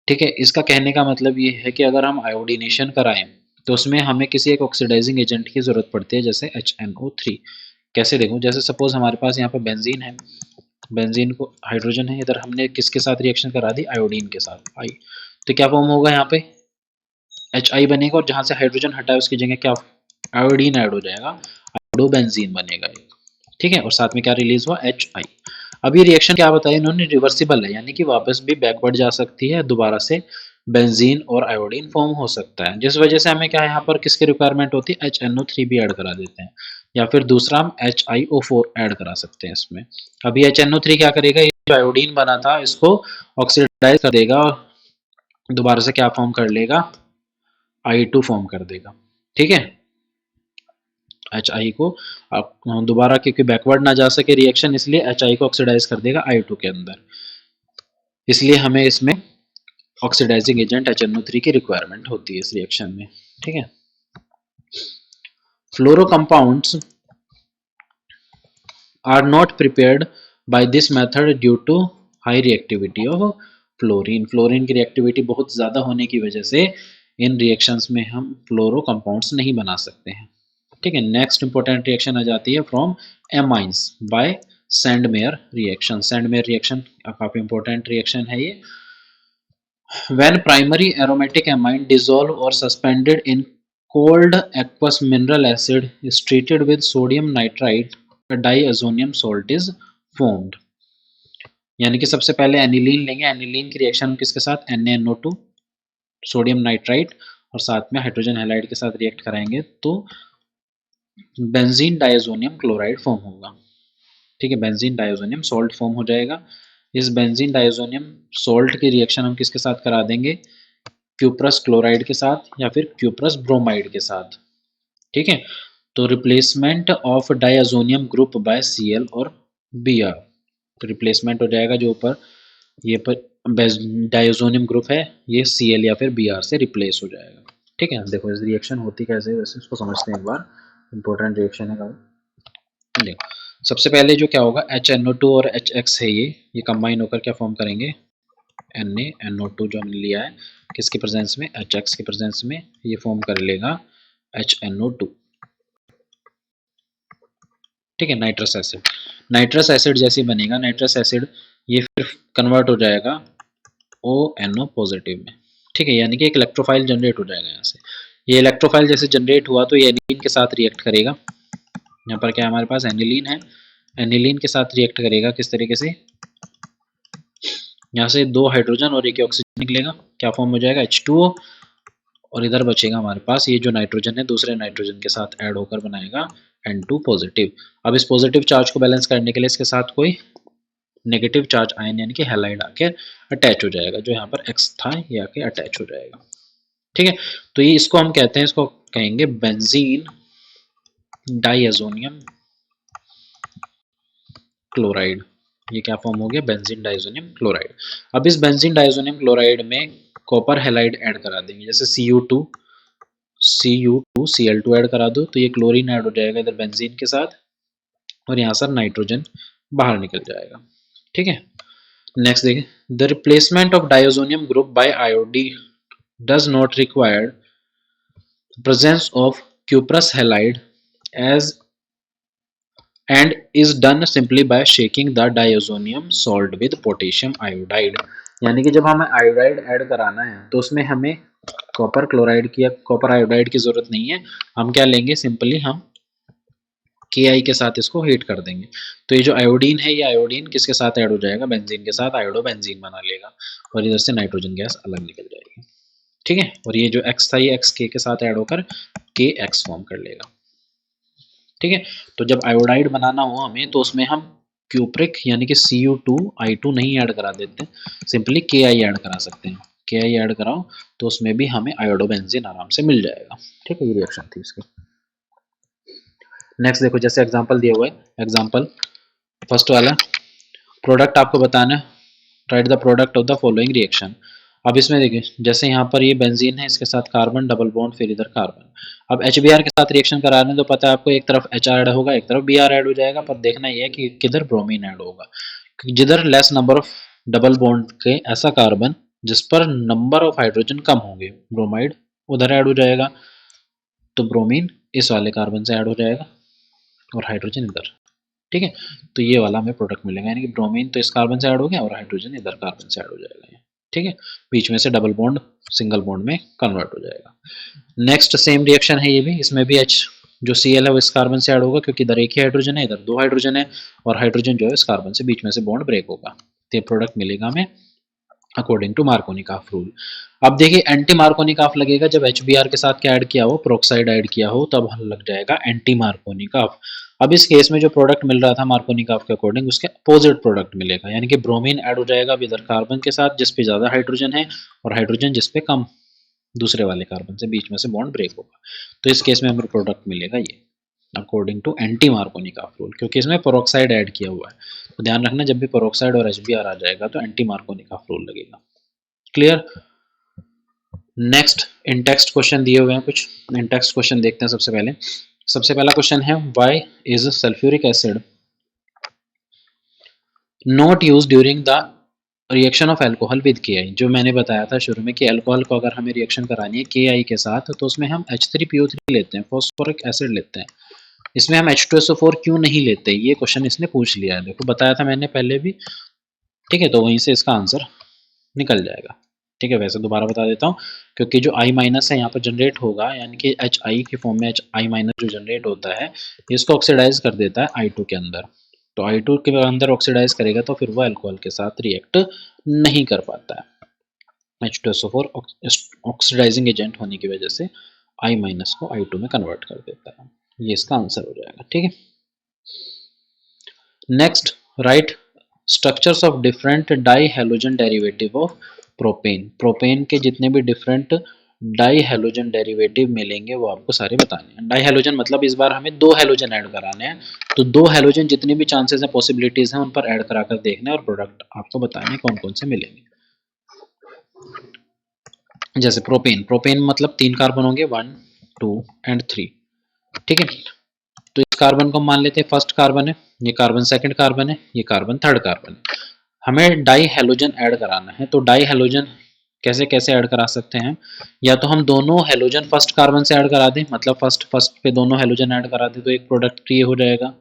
ठीक है, इसका कहने का मतलब ये है कि अगर हम आयोडीनेशन कराएं तो उसमें हमें किसी एक ऑक्सीडाइजिंग एजेंट की जरूरत पड़ती है, जैसे HNO3। कैसे देखो, जैसे सपोज हमारे पास यहाँ पे बेंजीन है, बेंजीन को हाइड्रोजन है, इधर हमने किसके साथ रिएक्शन करा दी, आयोडीन के साथ आई, तो क्या फॉर्म होगा यहाँ पे Hi बनेगा और जहां से हाइड्रोजन हटाए उसकी जगह क्या आयोडीन ऐड हो जाएगा, आयोडोबेंजीन बनेगा। ठीक है, और साथ में क्या रिलीज हुआ, Hi। अब ये रिएक्शन क्या बताया इन्होंने, रिवर्सिबल है, यानी कि वापस भी बैकवर्ड जा सकती है, दोबारा से बेंजीन और आयोडीन फॉर्म हो सकता है। जिस वजह से हमें क्या यहाँ पर किसकी रिक्वायरमेंट होती है, HNO3 भी ऐड करा देते हैं, या फिर दूसरा हम HiO4 ऐड करा सकते हैं इसमें। अभी HNO3 क्या करेगा, ये जो आयोडीन बना था इसको ऑक्सीडाइज कर देगा और दोबारा से क्या फॉर्म कर लेगा, I2 फॉर्म कर देगा। ठीक है, Hi को दोबारा क्योंकि बैकवर्ड ना जा सके रिएक्शन, इसलिए Hi को ऑक्सीडाइज कर देगा I2 के अंदर। इसलिए हमें इसमें ऑक्सीडाइजिंग एजेंट HNO3 की रिक्वायरमेंट होती है इस रिएक्शन में। ठीक है, fluoro compounds are not prepared by this method due to high reactivity of fluorine. Fluorine की रिएक्टिविटी बहुत ज्यादा होने की वजह से इन रिएक्शंस में हम फ्लोरो कंपाउंड्स नहीं बना सकते हैं। ठीक है, नेक्स्ट इंपॉर्टेंट रिएक्शन आ जाती है from amines by Sandmeyer reaction. Sandmeyer reaction काफी इंपॉर्टेंट रिएक्शन है ये। When primary aromatic amine dissolve or suspended in cold aqueous mineral acid is treated with sodium nitrite, a diazonium salt is formed। यानी कि सबसे पहले aniline लेंगे, aniline की reaction किसके साथ, NaNO2 सोडियम नाइट्राइट और साथ में हाइड्रोजन हैलाइड के साथ रिएक्ट कराएंगे तो बेंजीन डायजोनियम क्लोराइड फॉर्म होगा। ठीक है, बेंजीन डायजोनियम सॉल्ट फॉर्म हो जाएगा। इस बेंजीन डायजोनियम सॉल्ट की रिएक्शन हम किसके साथ करा देंगे, क्यूप्रस क्लोराइड के साथ या फिर क्यूप्रस ब्रोमाइड के साथ। ठीक है, तो replacement of diazonium group by Cl और Br, तो रिप्लेसमेंट हो जाएगा जो ऊपर ये पर डायजोनियम ग्रुप है ये Cl या फिर Br से रिप्लेस हो जाएगा। ठीक है, देखो इस रिएक्शन होती कैसे है वैसे इसको समझते हैं एक बार, इंपॉर्टेंट रिएक्शन है। देखो सबसे पहले जो क्या होगा, HNO2 और HX है ये कंबाइन होकर क्या फॉर्म करेंगे, NaNO2 जो हमने लिया है किसके प्रेजेंस में, HX के प्रेजेंस में, ये फॉर्म कर लेगा HNO2। ठीक है, नाइट्रस एसिड, नाइट्रस एसिड जैसे बनेगा नाइट्रस एसिड ये फिर कन्वर्ट हो जाएगा ONO पॉजिटिव में। ठीक है, यानी कि एक इलेक्ट्रोफाइल जनरेट हो जाएगा यहाँ से। ये इलेक्ट्रोफाइल जैसे जनरेट हुआ तो ये एनिलीन के साथ रिएक्ट करेगा। यहाँ पर क्या हमारे पास एनिलीन है, एनिलीन के साथ रिएक्ट करेगा किस तरीके से, यहाँ से 2 हाइड्रोजन और 1 ऑक्सीजन निकलेगा, क्या फॉर्म हो जाएगा H2O, और इधर बचेगा हमारे पास ये जो नाइट्रोजन है दूसरे नाइट्रोजन के साथ ऐड होकर बनाएगा N2 पॉजिटिव। अब इस पॉजिटिव चार्ज को बैलेंस करने के लिए इसके साथ कोई नेगेटिव चार्ज आयन यानी कि हैलाइड आके अटैच हो जाएगा, जो यहाँ पर X था ये आके अटैच हो जाएगा। ठीक है, तो ये इसको हम कहते हैं, इसको कहेंगे बेंजीन डाइएजोनियम क्लोराइड। ये क्या फॉर्म हो गया, बेंजीन डाइएजोनियम क्लोराइड। अब इस बेंजीन डाइएजोनियम क्लोराइड में कॉपर हैलाइड ऐड करा देंगे, जैसे Cl2 ऐड करा दो तो ये क्लोरीन ऐड हो जाएगा इधर बेंजीन के साथ और यहाँ से नाइट्रोजन बाहर निकल जाएगा। ठीक है, नेक्स्ट देखिए, the replacement of diazonium group by iodide does not require presence of cuprous halide as and is done simply by shaking the diazonium salt with potassium iodide। यानी कि जब हमें आयोडाइड ऐड कराना है तो उसमें हमें कॉपर क्लोराइड की या कॉपर आयोडाइड की जरूरत नहीं है, हम क्या लेंगे, सिंपली हम Ki के साथ इसको हीट कर देंगे। तो ये जो आयोडीन है, ये आयोडीन किसके साथ ऐड हो जाएगा, बेंजीन के साथ आयोडो बेंजीन बना लेगा और इधर से नाइट्रोजन गैस अलग निकल जाएगी। ठीक है, और ये जो X था ये X K के साथ ऐड होकर KX फॉर्म कर लेगा। ठीक है, तो जब आयोडाइड बनाना हो हमें तो उसमें हम क्यूप्रिक यानी कि Cu2I2 नहीं ऐड करा देते, सिंपली Ki ऐड करा सकते हैं। Ki ऐड कराओ तो उसमें भी हमें आयोडोबेंजीन आराम से मिल जाएगा। ठीक है, ये रिएक्शन थी इसकी। नेक्स्ट देखो, जैसे एग्जांपल दिया हुआ है, एग्जांपल फर्स्ट वाला प्रोडक्ट आपको बताना है, right the product of the following reaction. अब इसमें देखिए, जैसे यहाँ पर ये बेंजीन है, इसके साथ कार्बन डबल बॉन्ड, फिर इधर कार्बन। अब HBr के साथ रिएक्शन करा रहे हैं तो पता है आपको, एक तरफ H ऐड होगा, एक तरफ Br ऐड हो जाएगा, पर देखना ये है कि किधर ब्रोमीन ऐड होगा। जिधर less number of double bond के ऐसा कार्बन जिस पर नंबर ऑफ हाइड्रोजन कम होंगे, ब्रोमाइड उधर ऐड हो जाएगा, तो ब्रोमीन इस वाले कार्बन से ऐड हो जाएगा और हाइड्रोजन इधर। ठीक है, तो ये वाला हमें प्रोडक्ट मिलेगा, यानी कि ब्रोमीन तो इस कार्बन से ऐड हो गया और हाइड्रोजन इधर कार्बन से ऐड हो जाएगा। ठीक है, बीच में से डबल बॉन्ड सिंगल बॉन्ड में कन्वर्ट हो जाएगा। नेक्स्ट सेम रिएक्शन है ये भी, इसमें भी H जो Cl है वो इस कार्बन से ऐड होगा, क्योंकि इधर एक ही हाइड्रोजन है, इधर दो हाइड्रोजन है, और हाइड्रोजन जो है इस कार्बन से बीच में से बॉन्ड ब्रेक होगा, तो ये प्रोडक्ट मिलेगा हमें अकॉर्डिंग टू मार्कोनिकॉफ रूल। अब देखिए, एंटी मार्कोनिकॉफ लगेगा जब HBr के साथ क्या ऐड किया हो, प्रोक्साइड ऐड किया हो, तब लग जाएगा एंटी मार्कोनिकॉफ। अब इस केस में जो प्रोडक्ट मिल रहा था मार्कोनिकॉफ के अकॉर्डिंग, उसके अपोजिट प्रोडक्ट मिलेगा, यानी कि ब्रोमीन ऐड हो जाएगा अब इधर कार्बन के साथ जिस पे ज्यादा हाइड्रोजन है, और हाइड्रोजन जिस पे कम, दूसरे वाले कार्बन से बीच में से बॉन्ड ब्रेक होगा। तो इस केस में हमें प्रोडक्ट मिलेगा ये according to anti Markovnikov rule, क्योंकि इसमें पेरोक्साइड ऐड किया हुआ है। तो ध्यान रखना, जब भी पेरोक्साइड और HBr आ जाएगा तो एंटी मार्कोनिकॉफ रूल लगेगा। Clear. Next in text question दिए हुए हैं कुछ, इन टेक्स्ट क्वेश्चन देखते हैं। सबसे पहला क्वेश्चन है, why is sulphuric acid not use during the reaction of alcohol with Ki। जो मैंने बताया था शुरू में कि अल्कोहल को अगर हमें रिएक्शन करानी है Ki के साथ, तो उसमें हम H3PO3 लेते हैं, फॉस्फोरिक एसिड लेते हैं। इसमें हम H2SO4 क्यों नहीं लेते, ये क्वेश्चन इसने पूछ लिया है। देखो, बताया था मैंने पहले भी। ठीक है, तो वहीं से इसका आंसर निकल जाएगा। ठीक है, वैसे दोबारा बता देता हूँ, क्योंकि जो I माइनस है यहाँ पर जनरेट होगा, यानी कि HI के फॉर्म में HI माइनस जो जनरेट होता है, इसको ऑक्सीडाइज कर देता है I2 के अंदर। तो I2 के अंदर ऑक्सीडाइज करेगा तो फिर वो अल्कोहल के साथ रिएक्ट नहीं कर पाता है। H2SO4 ऑक्सीडाइजिंग एजेंट होने की वजह से I माइनस को I2 में कन्वर्ट कर देता है। ये इसका आंसर हो जाएगा। ठीक है, next right structures of different die halogen derivative of propane. Propane के जितने भी डिफरेंट डाई हेलोजन डेरिवेटिव मिलेंगे वो आपको सारे बताने हैं। डाई हेलोजन मतलब इस बार हमें दो हेलोजन ऐड कराने हैं, तो दो हेलोजन जितने भी चांसेस हैं, पॉसिबिलिटीज हैं, उन पर ऐड करा कर देखना है और प्रोडक्ट आपको बताने कौन कौन से मिलेंगे। जैसे प्रोपेन, प्रोपेन मतलब 3 कार्बन होंगे, 1 2 एंड 3। ठीक है, तो इस कार्बन को मान लेते हैं फर्स्ट कार्बन है, ये कार्बन सेकंड कार्बन है, ये कार्बन थर्ड कार्बन है। हमें डाई हेलोजन ऐड कराना है, तो डाई हेलोजन कैसे कैसे ऐड करा सकते हैं, या तो हम दोनों हेलोजन फर्स्ट कार्बन से ऐड करा दें, मतलब फर्स्ट पे दोनों हेलोजन ऐड करा दें तो एक प्रोडक्ट ये हो जाएगा।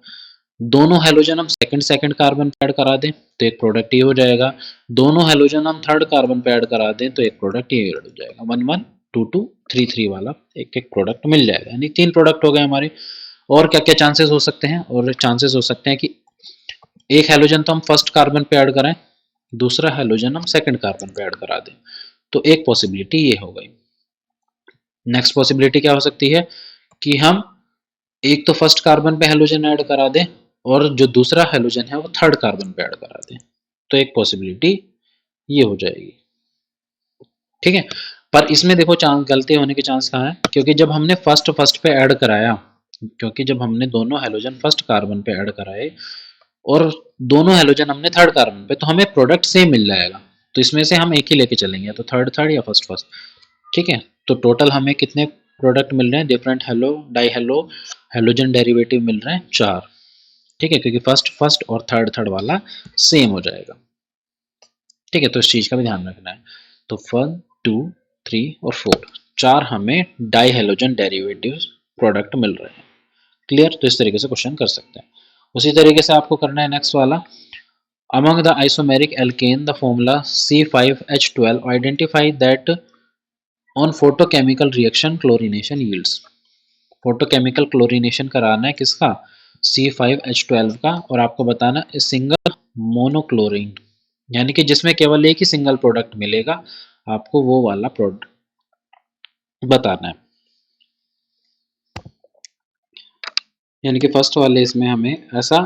दोनों हेलोजन हम सेकंड कार्बन पे ऐड करा दें तो एक प्रोडक्ट ये हो जाएगा। दोनों हेलोजन हम थर्ड कार्बन पे ऐड करा दें तो एक प्रोडक्ट ये हो जाएगा। 1 1 2 2 3 3 वाला एक एक प्रोडक्ट मिल जाएगा, यानी 3 प्रोडक्ट हो गए हमारे। और क्या क्या चांसेस हो सकते हैं, और चांसेस हो सकते हैं कि एक हेलोजन तो हम फर्स्ट कार्बन पे ऐड कराएं, दूसरा हेलोजन हम सेकंड कार्बन पे ऐड करा दें, तो एक पॉसिबिलिटी ये हो गई। नेक्स्ट पॉसिबिलिटी क्या हो सकती है कि हम एक तो फर्स्ट कार्बन पे हेलोजन ऐड करा दें और जो दूसरा हेलोजन है वो थर्ड कार्बन पे ऐड करा दें, तो एक पॉसिबिलिटी ये हो जाएगी। ठीक है, पर इसमें देखो चांस गलती होने के चांस कहाँ है, क्योंकि जब हमने फर्स्ट पे ऐड कराया, क्योंकि जब हमने दोनों हेलोजन फर्स्ट कार्बन पे ऐड कराए और दोनों हेलोजन हमने थर्ड कार्बन पे, तो हमें प्रोडक्ट सेम मिल जाएगा। तो इसमें से हम एक ही लेके चलेंगे, तो थर्ड थर्ड या फर्स्ट फर्स्ट। ठीक है, तो टोटल हमें कितने प्रोडक्ट मिल रहे हैं, different halo dihalo halogen derivative मिल रहे हैं 4। ठीक है, क्योंकि फर्स्ट फर्स्ट और थर्ड थर्ड वाला सेम हो जाएगा। ठीक है, तो इस चीज का भी ध्यान रखना है। तो 1 2 3 और 4 चार हमें डाई हेलोजन डेरिवेटिव प्रोडक्ट मिल रहे हैं। क्लियर, तो इस तरीके से क्वेश्चन कर सकते हैं। उसी तरीके से आपको करना है नेक्स्ट वाला, among the isomeric alkane the formula C5H12 identify that on photochemical reaction chlorination yields। Photochemical chlorination कराना है किसका, C5H12 का, और आपको बताना सिंगल मोनोक्लोरीन, यानी कि जिसमें केवल एक ही सिंगल प्रोडक्ट मिलेगा, आपको वो वाला प्रोडक्ट बताना है। यानी कि फर्स्ट वाले इसमें हमें ऐसा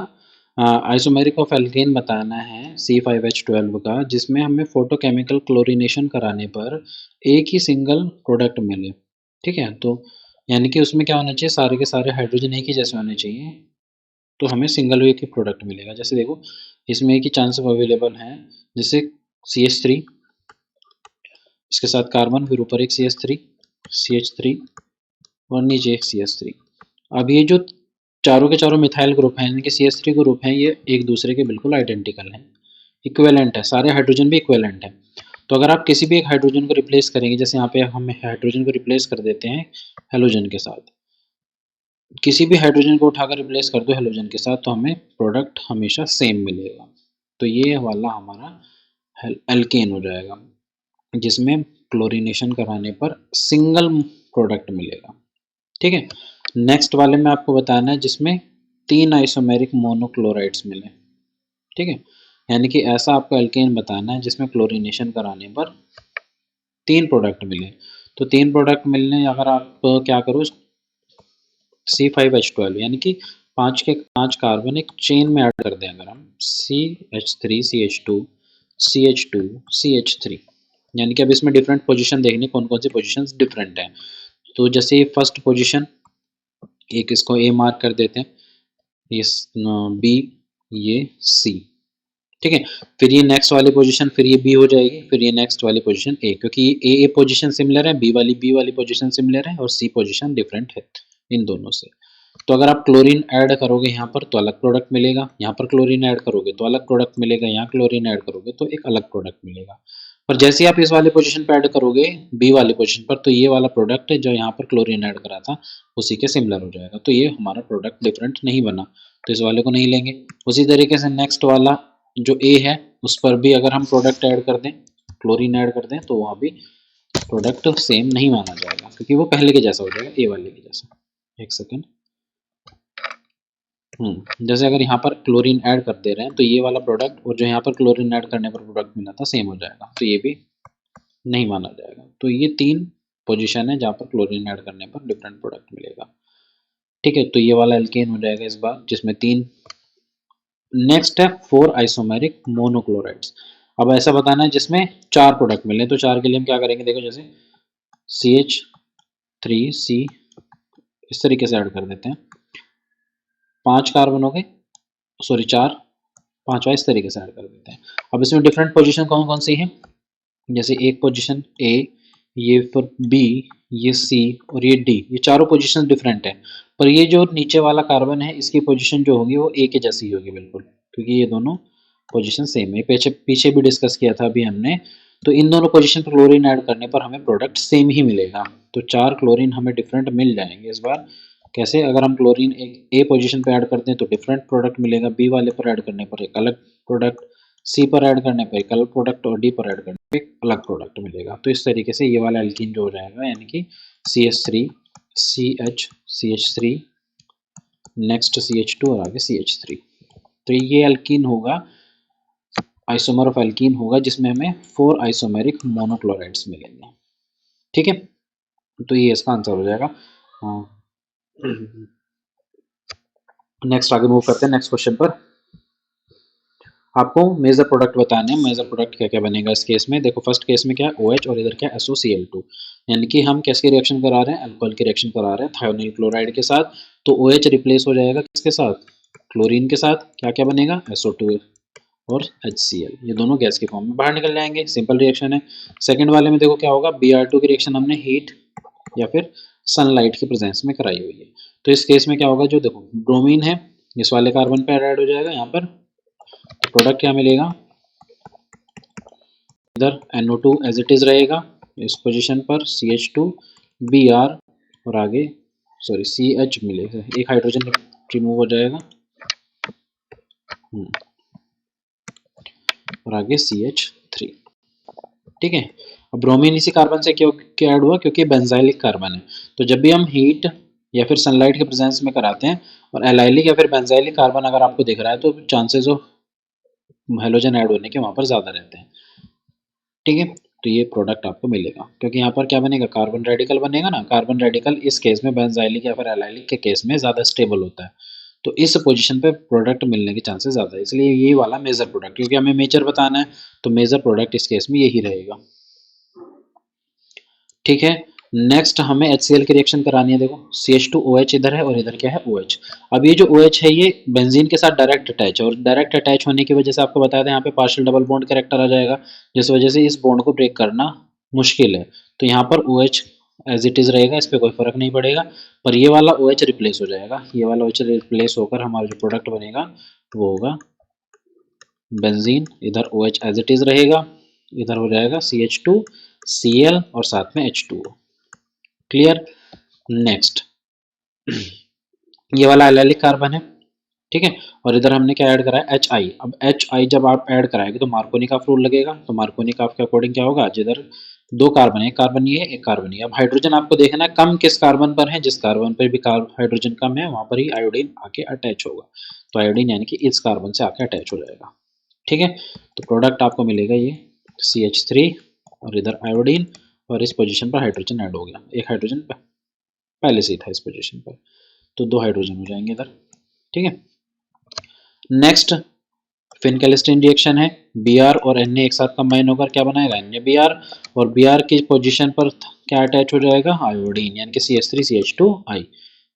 आइसोमेरिक ऑफ एल्केन बताना है C5H12 का, जिसमें हमें फोटोकेमिकल क्लोरीनेशन कराने पर एक ही सिंगल प्रोडक्ट मिले। ठीक है, तो यानी कि उसमें क्या होना चाहिए, सारे के सारे हाइड्रोजन एक ही जैसे होने चाहिए, तो हमें सिंगल एक ही प्रोडक्ट मिलेगा। जैसे देखो इसमें एक ही चांस अवेलेबल है, जैसे CH3, इसके साथ कार्बन, फिर ऊपर एक CH3 और नीचे एक CH3। अब ये जो चारों के चारों मिथाइल ग्रुप हैं, इनके CH3 ग्रुप हैं, ये एक दूसरे के बिल्कुल आइडेंटिकल हैं, इक्विवेलेंट है, सारे हाइड्रोजन भी इक्विवेलेंट है। तो अगर आप किसी भी एक हाइड्रोजन को रिप्लेस करेंगे, जैसे यहाँ पे हम हाइड्रोजन को रिप्लेस कर देते हैं हेलोजन के साथ, किसी भी हाइड्रोजन को उठाकर रिप्लेस कर दो हेलोजन के साथ, तो हमें प्रोडक्ट हमेशा सेम मिलेगा। तो ये वाला हमारा एल्केन हो जाएगा, जिसमें क्लोरीनेशन कराने पर सिंगल प्रोडक्ट मिलेगा। ठीक है, नेक्स्ट वाले में आपको बताना है जिसमें 3 आइसोमेरिक मोनोक्लोराइड्स मिले। ठीक है, यानी कि ऐसा आपको एल्केन बताना है जिसमें क्लोरीनेशन कराने पर 3 प्रोडक्ट मिले। तो 3 प्रोडक्ट मिलने, अगर आप क्या करो, C5H12 यानी कि 5 के 5 कार्बन एक चेन में ऐड कर दें, अगर हम CH3 CH2 CH2 CH3, यानी कि अब इसमें डिफरेंट पोजीशन देखने, कौन कौन सी पोजीशंस डिफरेंट हैं। तो जैसे ये फर्स्ट पोजीशन, एक इसको A मार्क कर देते हैं, ये B, ये C। ठीक है, फिर ये नेक्स्ट वाली पोजीशन, फिर ये B हो जाएगी, फिर ये नेक्स्ट वाली पोजीशन A, क्योंकि A पोजीशन सिमिलर है, B वाली पोजीशन सिमिलर है, और C पोजीशन डिफरेंट है इन दोनों से। तो अगर आप क्लोरीन ऐड करोगे यहाँ पर तो अलग प्रोडक्ट मिलेगा, यहाँ पर क्लोरीन ऐड करोगे तो अलग प्रोडक्ट मिलेगा, यहाँ क्लोरीन ऐड करोगे तो एक अलग प्रोडक्ट मिलेगा। पर जैसे ही आप इस वाले पोजीशन पर ऐड करोगे बी वाले पोजीशन पर, तो ये वाला प्रोडक्ट जो यहाँ पर क्लोरीन ऐड करा था उसी के सिमिलर हो जाएगा, तो ये हमारा प्रोडक्ट डिफरेंट नहीं बना, तो इस वाले को नहीं लेंगे। उसी तरीके से नेक्स्ट वाला जो ए है, उस पर भी अगर हम प्रोडक्ट ऐड कर दें, क्लोरीन ऐड कर दें, तो वहाँ भी प्रोडक्ट सेम नहीं माना जाएगा, क्योंकि वो पहले के जैसा हो जाएगा, ए वाले के जैसा। एक सेकेंड, जैसे अगर यहाँ पर क्लोरीन ऐड कर दे रहे हैं, तो ये वाला प्रोडक्ट और जो यहाँ पर क्लोरीन ऐड करने पर प्रोडक्ट मिला था सेम हो जाएगा, तो ये भी नहीं माना जाएगा। तो ये 3 पोजीशन है जहाँ पर क्लोरीन ऐड करने पर डिफरेंट प्रोडक्ट मिलेगा। ठीक है, तो ये वाला एल्केन हो जाएगा इस बार, जिसमें 3। नेक्स्ट है 4 आइसोमेरिक मोनोक्लोराइड्स। अब ऐसा बताना है जिसमें 4 प्रोडक्ट मिले, तो 4 के लिए हम क्या करेंगे, देखो जैसे CH3C इस तरीके से ऐड कर देते हैं, 5 कार्बन हो गए, सॉरी 4, 5वां इस तरीके से ऐड कर देते हैं। अब इसमें डिफरेंट पोजीशन कौन कौन सी है, जैसे एक पोजीशन A, ये फिर B, ये C और ये D, ये चारों पोजीशन डिफरेंट है, पर ये जो नीचे वाला कार्बन है इसकी पोजीशन जो होगी वो A के जैसी होगी बिल्कुल, क्योंकि ये दोनों पोजीशन सेम है। पीछे पीछे भी डिस्कस किया था अभी हमने, तो इन दोनों पोजीशन पर क्लोरीन ऐड करने पर हमें प्रोडक्ट सेम ही मिलेगा, तो 4 क्लोरीन हमें डिफरेंट मिल जाएंगे इस बार। कैसे, अगर हम क्लोरीन एक ए पोजीशन पर ऐड करते हैं तो डिफरेंट प्रोडक्ट मिलेगा, बी वाले पर ऐड करने पर एक अलग प्रोडक्ट, सी पर ऐड करने पर एक अलग प्रोडक्ट, और डी पर ऐड करने पर एक अलग प्रोडक्ट मिलेगा। तो इस तरीके से ये वाला एल्कीन जो हो जाएगा, यानी कि CH3 CH3 नेक्स्ट CH2 और आगे CH3, तो ये एल्कीन होगा, आइसोमर ऑफ एल्कीन होगा, जिसमें हमें 4 आइसोमेरिक मोनोक्लोराइड्स मिलेंगे। ठीक है, तो ये इसका आंसर हो जाएगा। नेक्स्ट आगे मूव करते हैं नेक्स्ट क्वेश्चन पर। आपको मेजर प्रोडक्ट बताने हैं, मेजर प्रोडक्ट क्या क्या बनेगा इस केस में। देखो फर्स्ट केस में क्या है OH और इधर क्या है SOCl2, यानी कि हम किसकी रिएक्शन करा रहे हैं, अल्कोहल की रिएक्शन करा रहे हैं थायोनिल क्लोराइड के साथ। तो OH रिप्लेस हो जाएगा किसके साथ, क्लोरीन के साथ, क्या क्या बनेगा SO2 और HCl, ये दोनों गैस के फॉर्म में बाहर निकल जाएंगे, सिंपल रिएक्शन है। सेकंड वाले में देखो क्या होगा, Br2 की रिएक्शन हमने हीट या फिर सनलाइट की प्रेजेंस में कराई हुई है। तो इस केस में क्या होगा, जो देखो ब्रोमीन है इस वाले कार्बन पे ऐड हो जाएगा यहाँ पर, तो प्रोडक्ट क्या मिलेगा, इधर NO2 एज इट इज रहेगा इस पोजीशन पर, CH2 Br और आगे सॉरी CH मिलेगा, एक हाइड्रोजन रिमूव हो जाएगा और आगे CH3। ठीक है, अब ब्रोमीन इसी कार्बन से क्यों ऐड हुआ, क्योंकि बेंजाइलिक कार्बन है, तो जब भी हम हीट या फिर सनलाइट के प्रेजेंस में कराते हैं, और एलाइलिक या फिर बेंजाइलिक कार्बन अगर आपको दिख रहा है तो चांसेस ऑफ हेलोजन ऐड होने के वहाँ पर ज़्यादा रहते हैं। ठीक है, तो ये प्रोडक्ट आपको मिलेगा, क्योंकि यहाँ पर क्या बनेगा, कार्बन रेडिकल बनेगा ना। कार्बन रेडिकल इस केस में बेंजाइलिक या फिर एलाइलिक के केस में ज़्यादा स्टेबल होता है, तो इस पोजीशन पे प्रोडक्ट मिलने के चांसेस ज़्यादा है, इसलिए ये वाला मेजर प्रोडक्ट, क्योंकि हमें मेजर बताना है तो मेजर प्रोडक्ट इस केस में यही रहेगा। ठीक है, नेक्स्ट हमें HCl की रिएक्शन करानी है। देखो CH2OH इधर है और इधर क्या है OH। अब ये जो OH है ये बेंजीन के साथ डायरेक्ट अटैच है, और डायरेक्ट अटैच होने की वजह से आपको बताया था यहाँ पे पार्शियल डबल बॉन्ड कैरेक्टर आ जाएगा, जिस वजह से इस बॉन्ड को ब्रेक करना मुश्किल है। तो यहाँ पर OH एज इट इज रहेगा, इस पर कोई फर्क नहीं पड़ेगा, पर ये वाला OH रिप्लेस हो जाएगा। ये वाला OH रिप्लेस होकर हमारा जो प्रोडक्ट बनेगा वो होगा बेंजीन, इधर OH एज इट इज रहेगा, इधर हो जाएगा CH2Cl और साथ में H2O। क्लियर। नेक्स्ट ये वाला एलाइलिक कार्बन है, ठीक है, और इधर हमने क्या ऐड करा है HI। अब HI जब आप ऐड कराएंगे तो मार्कोनी का रूल लगेगा, तो मार्कोनी का आपके अकॉर्डिंग क्या होगा, जिधर दो कार्बन है, एक कार्बन ये है एक कार्बन ये। अब हाइड्रोजन आपको देखना है कम किस कार्बन पर है, जिस कार्बन पर भी हाइड्रोजन कम है वहां पर ही आयोडीन आके अटैच होगा, तो आयोडीन यानी कि इस कार्बन से आके अटैच हो जाएगा। ठीक है, तो प्रोडक्ट आपको मिलेगा ये CH3 और इधर आयोडीन, और इस पोजीशन पर हाइड्रोजन ऐड हो गया, एक हाइड्रोजन पहले से ही था इस पोजीशन पर, तो दो हाइड्रोजन हो जाएंगे इधर। ठीक है, नेक्स्ट फिनकेलिस्टीन रिएक्शन है, Br और Na एक साथ कंबाइन होकर क्या बनाएगा NaBr, और Br की पोजीशन पर क्या अटैच हो जाएगा आयोडीन, यानी कि CH3CH2I।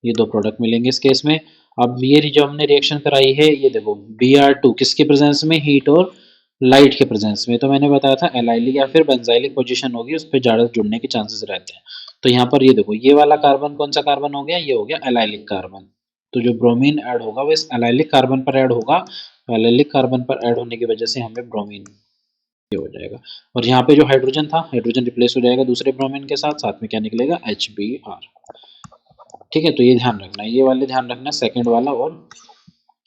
ये दो प्रोडक्ट मिलेंगे इस केस में। अब ये जो हमने रिएक्शन कराई है ये देखो Br2 किसके प्रेजेंस में, हीट और लाइट के प्रेजेंस में, तो मैंने बताया था एलाइलिक या फिर बेंजाइलिक पोजीशन होगी उस पर ज़्यादा जुड़ने के चांसेस रहते हैं। तो यहाँ पर ये देखो ये वाला कार्बन कौन सा कार्बन हो गया, ये हो गया एलाइलिक कार्बन, तो जो ब्रोमीन ऐड होगा वो इस एलाइलिक कार्बन पर ऐड होगा, तो एलाइलिक कार्बन पर ऐड होने की वजह से हमें ब्रोमीन ये हो जाएगा, और यहाँ पे जो हाइड्रोजन था हाइड्रोजन रिप्लेस हो जाएगा दूसरे ब्रोमीन के साथ, साथ में क्या निकलेगा HBr। ठीक है, तो ये ध्यान रखना है, ये वाले ध्यान रखना, सेकंड वाला और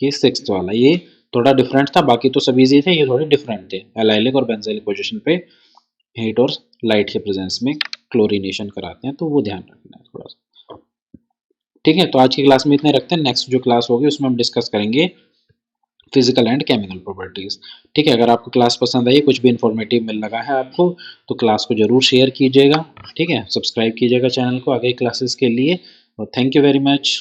ये सिक्स्थ वाला, ये थोड़ा डिफरेंट था, बाकी तो सब इजी थे, ये थोड़े डिफरेंट थे। एलाइलिक और बेंजाइलिक पोजीशन पे हीट और लाइट के प्रेजेंस में क्लोरीनेशन कराते हैं, तो वो ध्यान रखना है थोड़ा सा। ठीक है, तो आज की क्लास में इतने रखते हैं, नेक्स्ट जो क्लास होगी उसमें हम डिस्कस करेंगे फिजिकल एंड केमिकल प्रॉपर्टीज। ठीक है, अगर आपको क्लास पसंद आई, कुछ भी इन्फॉर्मेटिव मिल लगा है आपको, तो क्लास को जरूर शेयर कीजिएगा। ठीक है, सब्सक्राइब कीजिएगा चैनल को आगे क्लासेस के लिए, और थैंक यू वेरी मच।